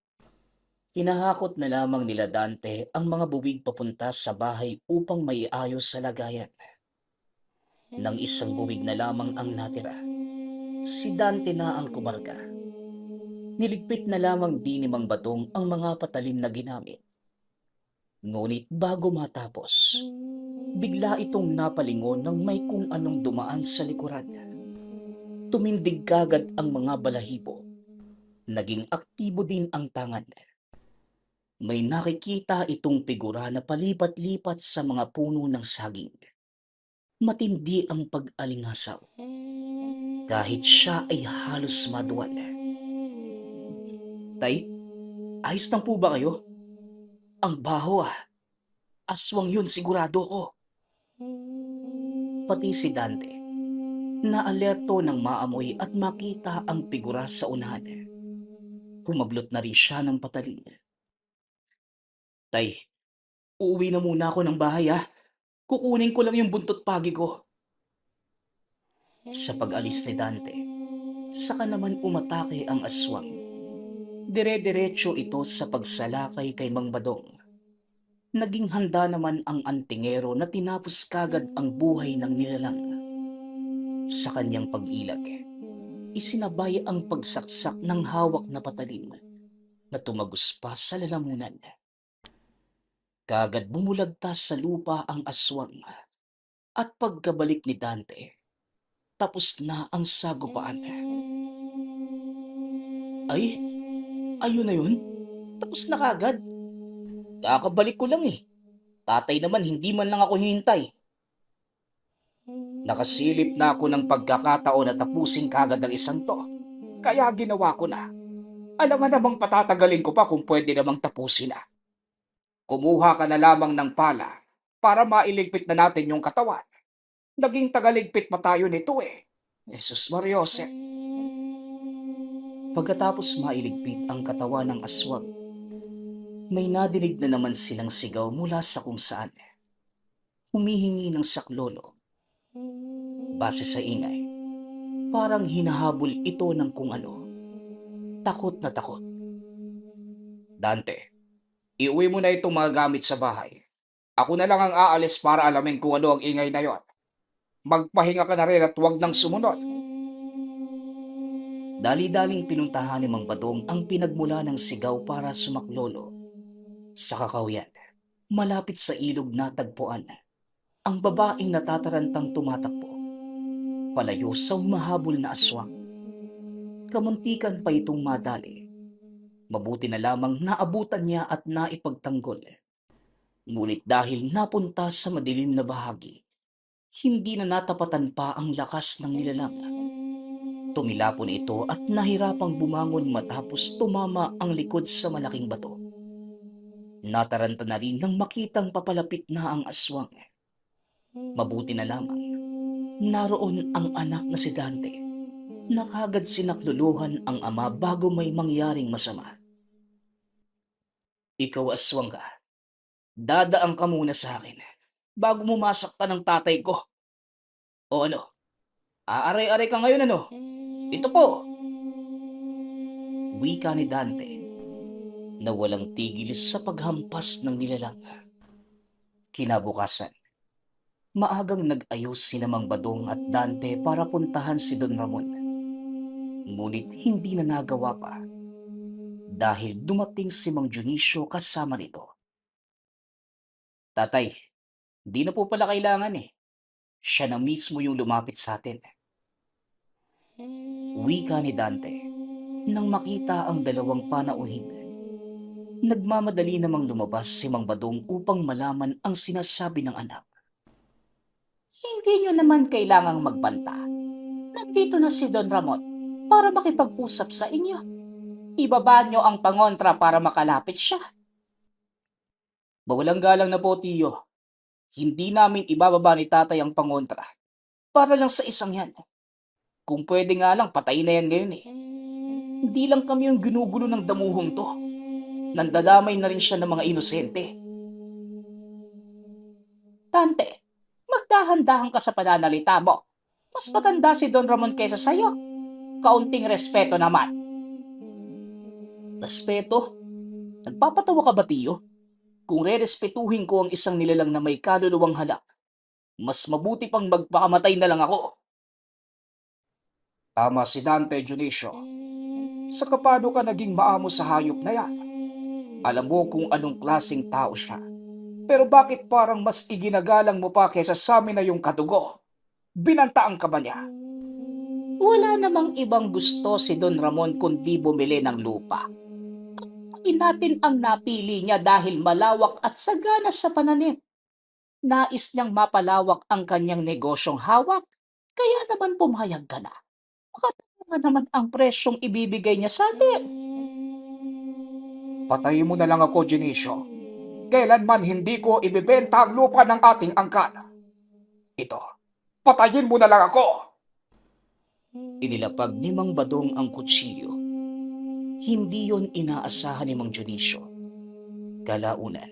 Hinahakot na lamang nila Dante ang mga buwig papunta sa bahay upang maiayos sa lagayan. Nang isang buwig na lamang ang natira, si Dante na ang kumarga. Niligpit na lamang din ni Mang Batong ang mga patalim na ginamit. Ngunit bago matapos, bigla itong napalingon ng may kung anong dumaan sa likuran. Tumindig kagad ang mga balahibo. Naging aktibo din ang tangan. May nakikita itong figura na palipat-lipat sa mga puno ng saging. Matindi ang pag-alingasaw. Kahit siya ay halos maduwal. Tay, ayos lang po ba kayo? Ang baho ah. Aswang yun sigurado ko. Pati si Dante, naalerto ng maamoy at makita ang figura sa unahan. Humablot na rin siya ng patalim. Tay, uuwi na muna ako ng bahay ah. Kukunin ko lang yung buntot pagi ko. Sa pag-alis ni Dante, saka naman umatake ang aswang. Dire-diretso ito sa pagsalakay kay Mang Badong. Naging handa naman ang antingero na tinapos kagad ang buhay ng nilalang. Sa kanyang pag-ilag, isinabay ang pagsaksak ng hawak na patalim na tumagos pa sa lalamunan. Kagad bumulagtas sa lupa ang aswang at pagkabalik ni Dante, tapos na ang sagupaan. Ay, ayun na yun? Tapos na kagad? Kakabalik ko lang eh. Tatay naman hindi man lang ako hinintay. Nakasilip na ako ng pagkakataon na tapusin kagad ang isang to. Kaya ginawa ko na. Alam nga namang patatagalin ko pa kung pwede namang tapusin na. Kumuha ka na lamang ng pala para mailigpit na natin yung katawan. Naging tagaligpit pa tayo nito eh. Jesus Mariose. Pagkatapos mailigpit ang katawan ng aswang, may nadinig na naman silang sigaw mula sa kung saan. Humihingi ng saklolo. Base sa ingay, parang hinahabol ito ng kung ano. Takot na takot. Dante, Iuwi mo na itong mga gamit sa bahay. Ako na lang ang aalis para alamin kung ano ang ingay na yon. Magpahinga ka na rin at huwag nang sumunod. Dali-daling pinuntahan ni Mang Badong ang pinagmula ng sigaw para sumaklolo. Sa kakawyan, malapit sa ilog natagpuan ang babaeng natatarantang tumatakbo, palayo sa humahabol na aswang. Kamuntikan pa itong madali. Mabuti na lamang naabutan niya at naipagtanggol. Ngunit dahil napunta sa madilim na bahagi, hindi na natapatan pa ang lakas ng nilalang. Tumilapon ito at nahirapang bumangon matapos tumama ang likod sa malaking bato. Nataranta na rin nang makitang papalapit na ang aswang. Mabuti na lamang, naroon ang anak na si Dante. Nakagad sinakluluhan ang ama bago may mangyaring masama. Ikaw aswang ka, dadaan ka muna sa akin bago mo masaktan ng tatay ko. O ano, aaray-aray ka ngayon ano? Ito po! Wika ni Dante na walang tigil sa paghampas ng nilalang. Kinabukasan, maagang nag-ayos sina Mang Badong at Dante para puntahan si Don Ramon. Ngunit hindi na nagawa pa dahil dumating si Mang Dionisio kasama nito. Tatay, di na po pala kailangan eh. Siya na mismo yung lumapit sa atin. Wika ni Dante nang makita ang dalawang panauhin. Nagmamadali namang lumabas si Mang Badong upang malaman ang sinasabi ng anak. Hindi nyo naman kailangang magbanta. Nandito na si Don Ramon para makipag-usap sa inyo. Ibaba nyo ang pangontra para makalapit siya. Bawalang galang na po, tiyo. Hindi namin ibababa ni tatay ang pangontra. Para lang sa isang yan. Kung pwede nga lang, patay na yan ngayon eh. Hindi lang kami yung ginugulo ng damuhong to. Nandadamay na rin siya ng mga inosente. Tante, magdahan-dahan ka sa pananalita mo. Mas maganda si Don Ramon kaysa sayo. Kaunting respeto naman. Respeto? Nagpapatawa ka ba, tiyo? Kung re-respetuhin ko ang isang nilalang na may kaluluwang halak, mas mabuti pang magpakamatay na lang ako. Tama si Dante, Dionisio. Sa kapano ka naging maamo sa hayop na yan? Alam mo kung anong klaseng tao siya. Pero bakit parang mas iginagalang mo pa kaysa sa amin na yung katugo? Binantaan ka ba niya? Wala namang ibang gusto si Don Ramon kundi bumili ng lupa. Natin ang napili niya dahil malawak at sagana sa pananim. Nais niyang mapalawak ang kanyang negosyong hawak, kaya naman pumayag ka na. Makatama naman ang presyong ibibigay niya sa atin. Patayin mo na lang ako, Dionisio. Kailanman hindi ko ibibenta ang lupa ng ating angkan. Ito, patayin mo na lang ako. Inilapag ni Mang Badong ang kutsilyo. Hindi yon inaasahan ni Mang Dionisio. Kalaunan,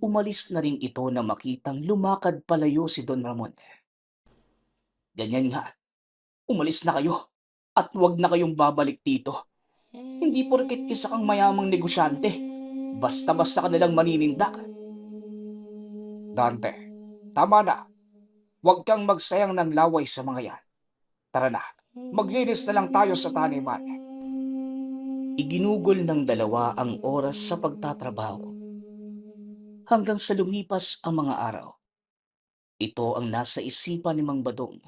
umalis na rin ito na makitang lumakad palayo si Don Ramon. Ganyan nga, umalis na kayo at huwag na kayong babalik dito. Hindi porket isa kang mayamang negosyante, basta-basta ka nalang maninindak. Dante, tama na. Huwag kang magsayang ng laway sa mga yan. Tara na, maglinis na lang tayo sa taniman. Iginugol ng dalawa ang oras sa pagtatrabaho. Hanggang sa lumipas ang mga araw. Ito ang nasa isipan ni Mang Badong.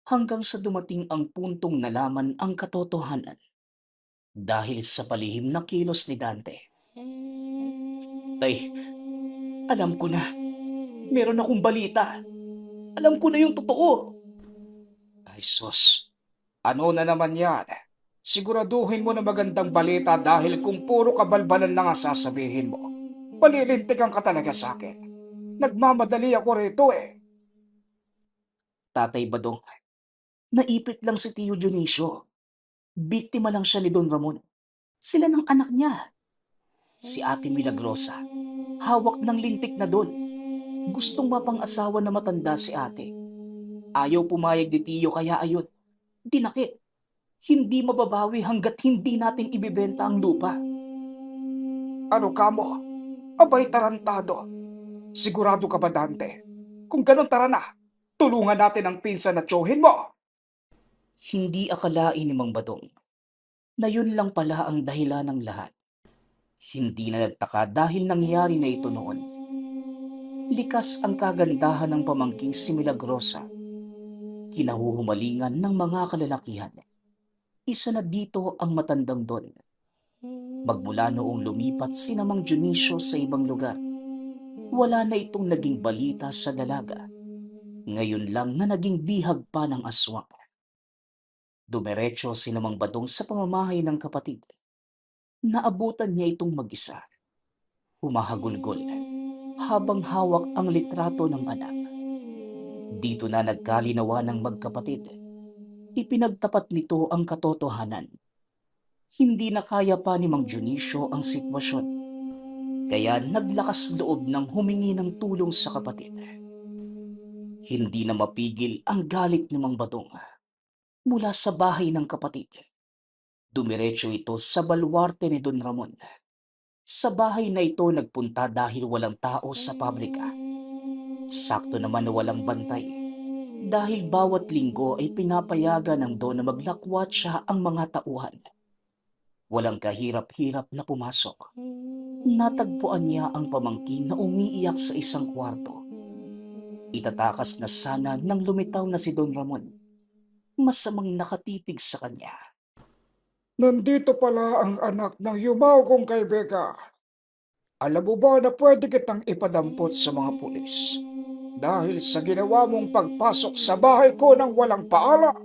Hanggang sa dumating ang puntong nalaman ang katotohanan. Dahil sa palihim na kilos ni Dante. Tay, alam ko na. Meron akong balita. Alam ko na yung totoo. Ay sus, ano na naman yan? Siguraduhin mo na magandang balita dahil kung puro kabalbalan lang ang sasabihin mo, palilintikan ka talaga sa akin. Nagmamadali ako rito eh. Tatay Badong, naipit lang si Tio Dionisio. Biktima lang siya ni Don Ramon. Sila ng anak niya. Si Ate Milagrosa, hawak ng lintik na Don. Gustong mapang-asawa na matanda si ate. Ayaw pumayag ni Tio kaya ayun, dinakip. Hindi mababawi hanggat hindi natin ibibenta ang lupa. Ano ka mo? Abay tarantado. Sigurado ka ba, Dante? Kung ganun, tara na. Tulungan natin ang pinsan na tiyuhin mo. Hindi akalain ni Mang Badong na yun lang pala ang dahilan ng lahat. Hindi na nagtaka dahil nangyari na ito noon. Likas ang kagandahan ng pamangking si Milagrosa. Kinahuhumalingan ng mga kalalakihan. Isa na dito ang matandang Don. Magmula noong lumipat si Mang Dionisio sa ibang lugar, wala na itong naging balita sa dalaga. Ngayon lang na naging bihag pa ng aswang. Dumiretso si Mang Badong sa pamamahay ng kapatid. Naabutan niya itong mag-isa. Humahagulgol habang hawak ang litrato ng anak. Dito na nagkalinawa ng magkapatid. Ipinagtapat nito ang katotohanan. Hindi na kaya pa ni Mang Dionisio ang sitwasyon. Kaya naglakas loob ng humingi ng tulong sa kapatid. Hindi na mapigil ang galit ni Mang Badong. Mula sa bahay ng kapatid, dumiretso ito sa baluarte ni Don Ramon. Sa bahay na ito nagpunta dahil walang tao sa pabrika. Sakto naman na walang bantay dahil bawat linggo ay pinapayagan ng Don na maglakwat siya ang mga tauhan. Walang kahirap-hirap na pumasok. Natagpuan niya ang pamangkin na umiiyak sa isang kwarto. Itatakas na sana nang lumitaw na si Don Ramon. Masamang nakatitig sa kanya. Nandito pala ang anak ng yumaw kong kaibigan. Alam mo ba na pwede kitang ipadampot sa mga pulis? Dahil sa ginawa mong pagpasok sa bahay ko nang walang paalam.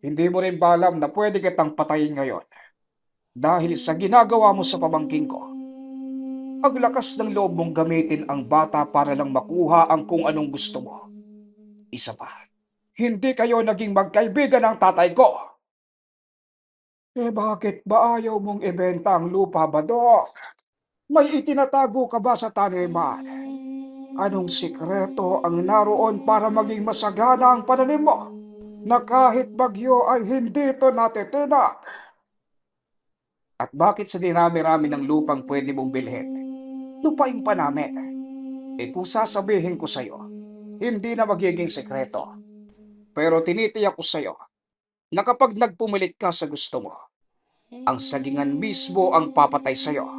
Hindi mo rin ba alam na pwede kitang patayin ngayon? Dahil sa ginagawa mo sa pamangking ko. Ang lakas ng loob mong gamitin ang bata para lang makuha ang kung anong gusto mo. Isa pa, hindi kayo naging magkaibigan ng tatay ko. Bakit ba ayaw mong ibenta ang lupa, Badok? May itinatago ka ba sa taniman? Anong sikreto ang naroon para maging masagana ang pananim mo? Na kahit bagyo ay hindi ito natitinak. At bakit sa dinami-rami ng lupang pwede mong bilhin? Lupain pa namin. Kung sasabihin ko sa'yo, hindi na magiging sekreto. Pero tinitiyak ko sa'yo na kapag nagpumilit ka sa gusto mo, ang sagingan mismo ang papatay sa'yo.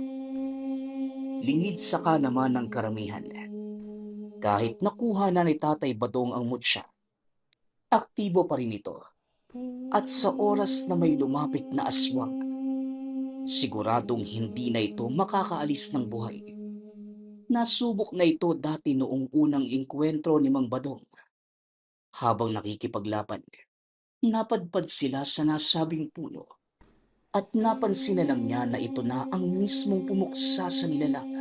Lingid sa ka naman ng karamihan. Kahit nakuha na ni Tatay Badong ang mutya, aktibo pa rin ito. At sa oras na may lumapit na aswang, siguradong hindi na ito makakaalis ng buhay. Nasubok na ito dati noong unang engkwentro ni Mang Badong. Habang nakikipaglaban, napadpad sila sa nasabing puno at napansin na lang niya na ito na ang mismong pumuksa sa nilalang.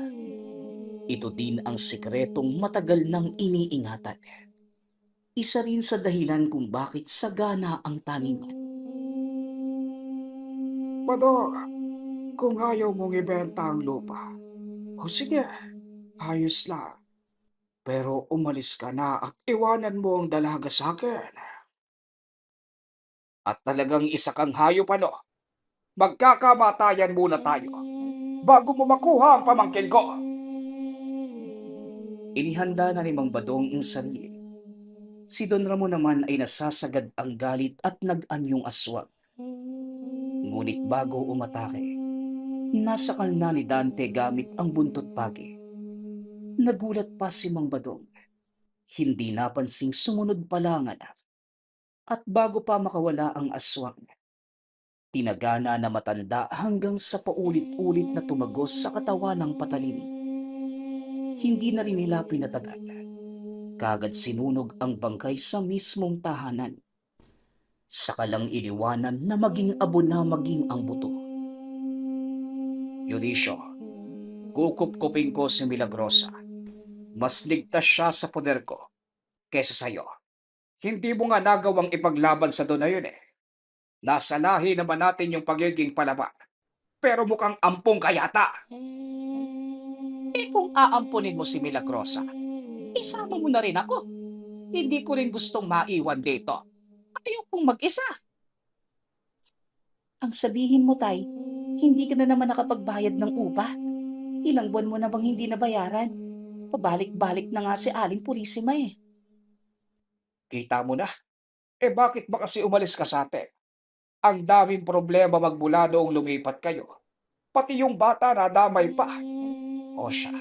Ito din ang sikretong matagal nang iniingatan. Isa rin sa dahilan kung bakit sagana ang taniman. Badok, kung ayaw mong ibenta ang lupa, o sige, ayos lang. Pero umalis ka na at iwanan mo ang dalaga sa akin. At talagang isa kang hayop, ano? Magkakamatayan muna tayo bago mo makuha ang pamangkin ko. Inihanda na ni Mang Badong ang sarili. Si Don Ramon naman ay nasasagad ang galit at nag-anyong aswang. Ngunit bago umatake, nasakal na ni Dante gamit ang buntot pagi. Nagulat pa si Mang Badong. Hindi napansing sumunod pala ang anak. At bago pa makawala ang aswang, tinagana na matanda hanggang sa paulit-ulit na tumagos sa katawan ng patalim. Hindi na rin nila pinatagal. Kagad sinunog ang bangkay sa mismong tahanan. Saka lang iniwanan na maging abo na maging ang buto. Dionisio, kukup-kupin ko si Milagrosa. Mas ligtas siya sa poder ko kesa sa'yo. Hindi mo nga nagawang ipaglaban sa doon na yun eh. Nasa lahi naman natin yung pagiging palaba. Pero mukhang ampong ka yata. Kung aampunin mo si Milagrosa, isama mo na rin ako. Hindi ko rin gustong maiwan dito. Ayaw kong mag-isa. Ang sabihin mo, Tay, Hindi ka na naman nakapagbayad ng upa. Ilang buwan mo na bang hindi nabayaran? Pabalik-balik na nga si Aling Purisima eh. Kita mo na. Bakit ba kasi umalis ka sa atin? Ang daming problema magmula noong lumipat kayo. Pati yung bata nadamay pa. O siya,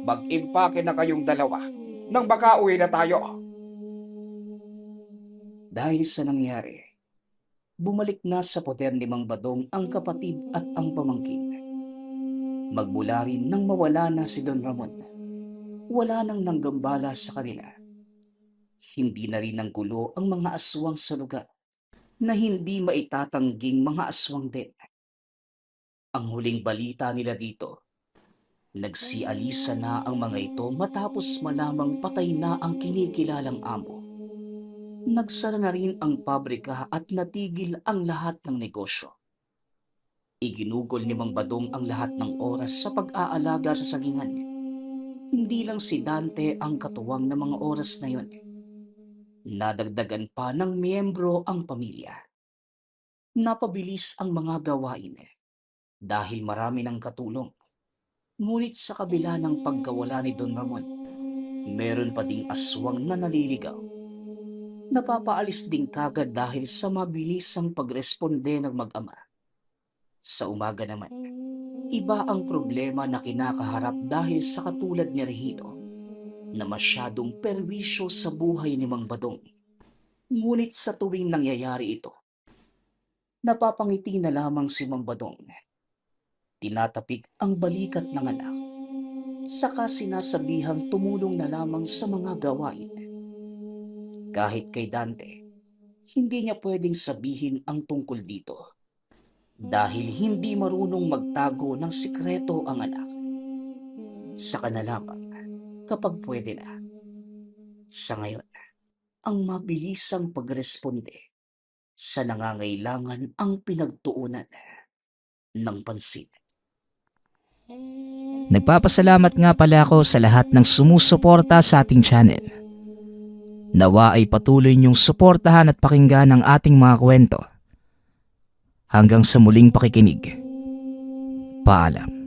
mag-impake na kayong dalawa nang makauwi na tayo. Dahil sa nangyari, bumalik na sa poder ni Mang Badong ang kapatid at ang pamangkin. Magmula rin nang mawala na si Don Ramon, wala nang nanggambala sa kanila. Hindi na rin ang gulo ang mga aswang sa lugar na hindi maitatangging mga aswang din. Ang huling balita nila dito, nagsialisa na ang mga ito matapos malamang patay na ang kinikilalang amo. Nagsara na rin ang pabrika at natigil ang lahat ng negosyo. Iginugol ni Mang Badong ang lahat ng oras sa pag-aalaga sa sagingan. Hindi lang si Dante ang katuwang ng mga oras na yon. Nadagdagan pa ng miyembro ang pamilya. Napabilis ang mga gawain dahil marami ng katulong. Ngunit sa kabila ng pagkawala ni Don Ramon, meron pa ding aswang na naliligaw. Napapaalis din kagad dahil sa mabilisang pagresponde ng mag-ama. Sa umaga naman, iba ang problema na kinakaharap dahil sa katulad ni Regino na masyadong perwisyo sa buhay ni Mang Badong. Ngunit sa tuwing nangyayari ito, napapangiti na lamang si Mang Badong. Tinatapik ang balikat ng anak, saka sinasabihang tumulong na lamang sa mga gawain. Kahit kay Dante, hindi niya pwedeng sabihin ang tungkol dito dahil hindi marunong magtago ng sikreto ang anak. Saka na lamang kapag pwede na. Sa ngayon, ang mabilisang pagresponde sa nangangailangan ang pinagtuunan ng pansin. Nagpapasalamat nga pala ako sa lahat ng sumusuporta sa ating channel. Nawa ay patuloy niyong suportahan at pakinggan ang ating mga kwento. Hanggang sa muling pakikinig. Paalam.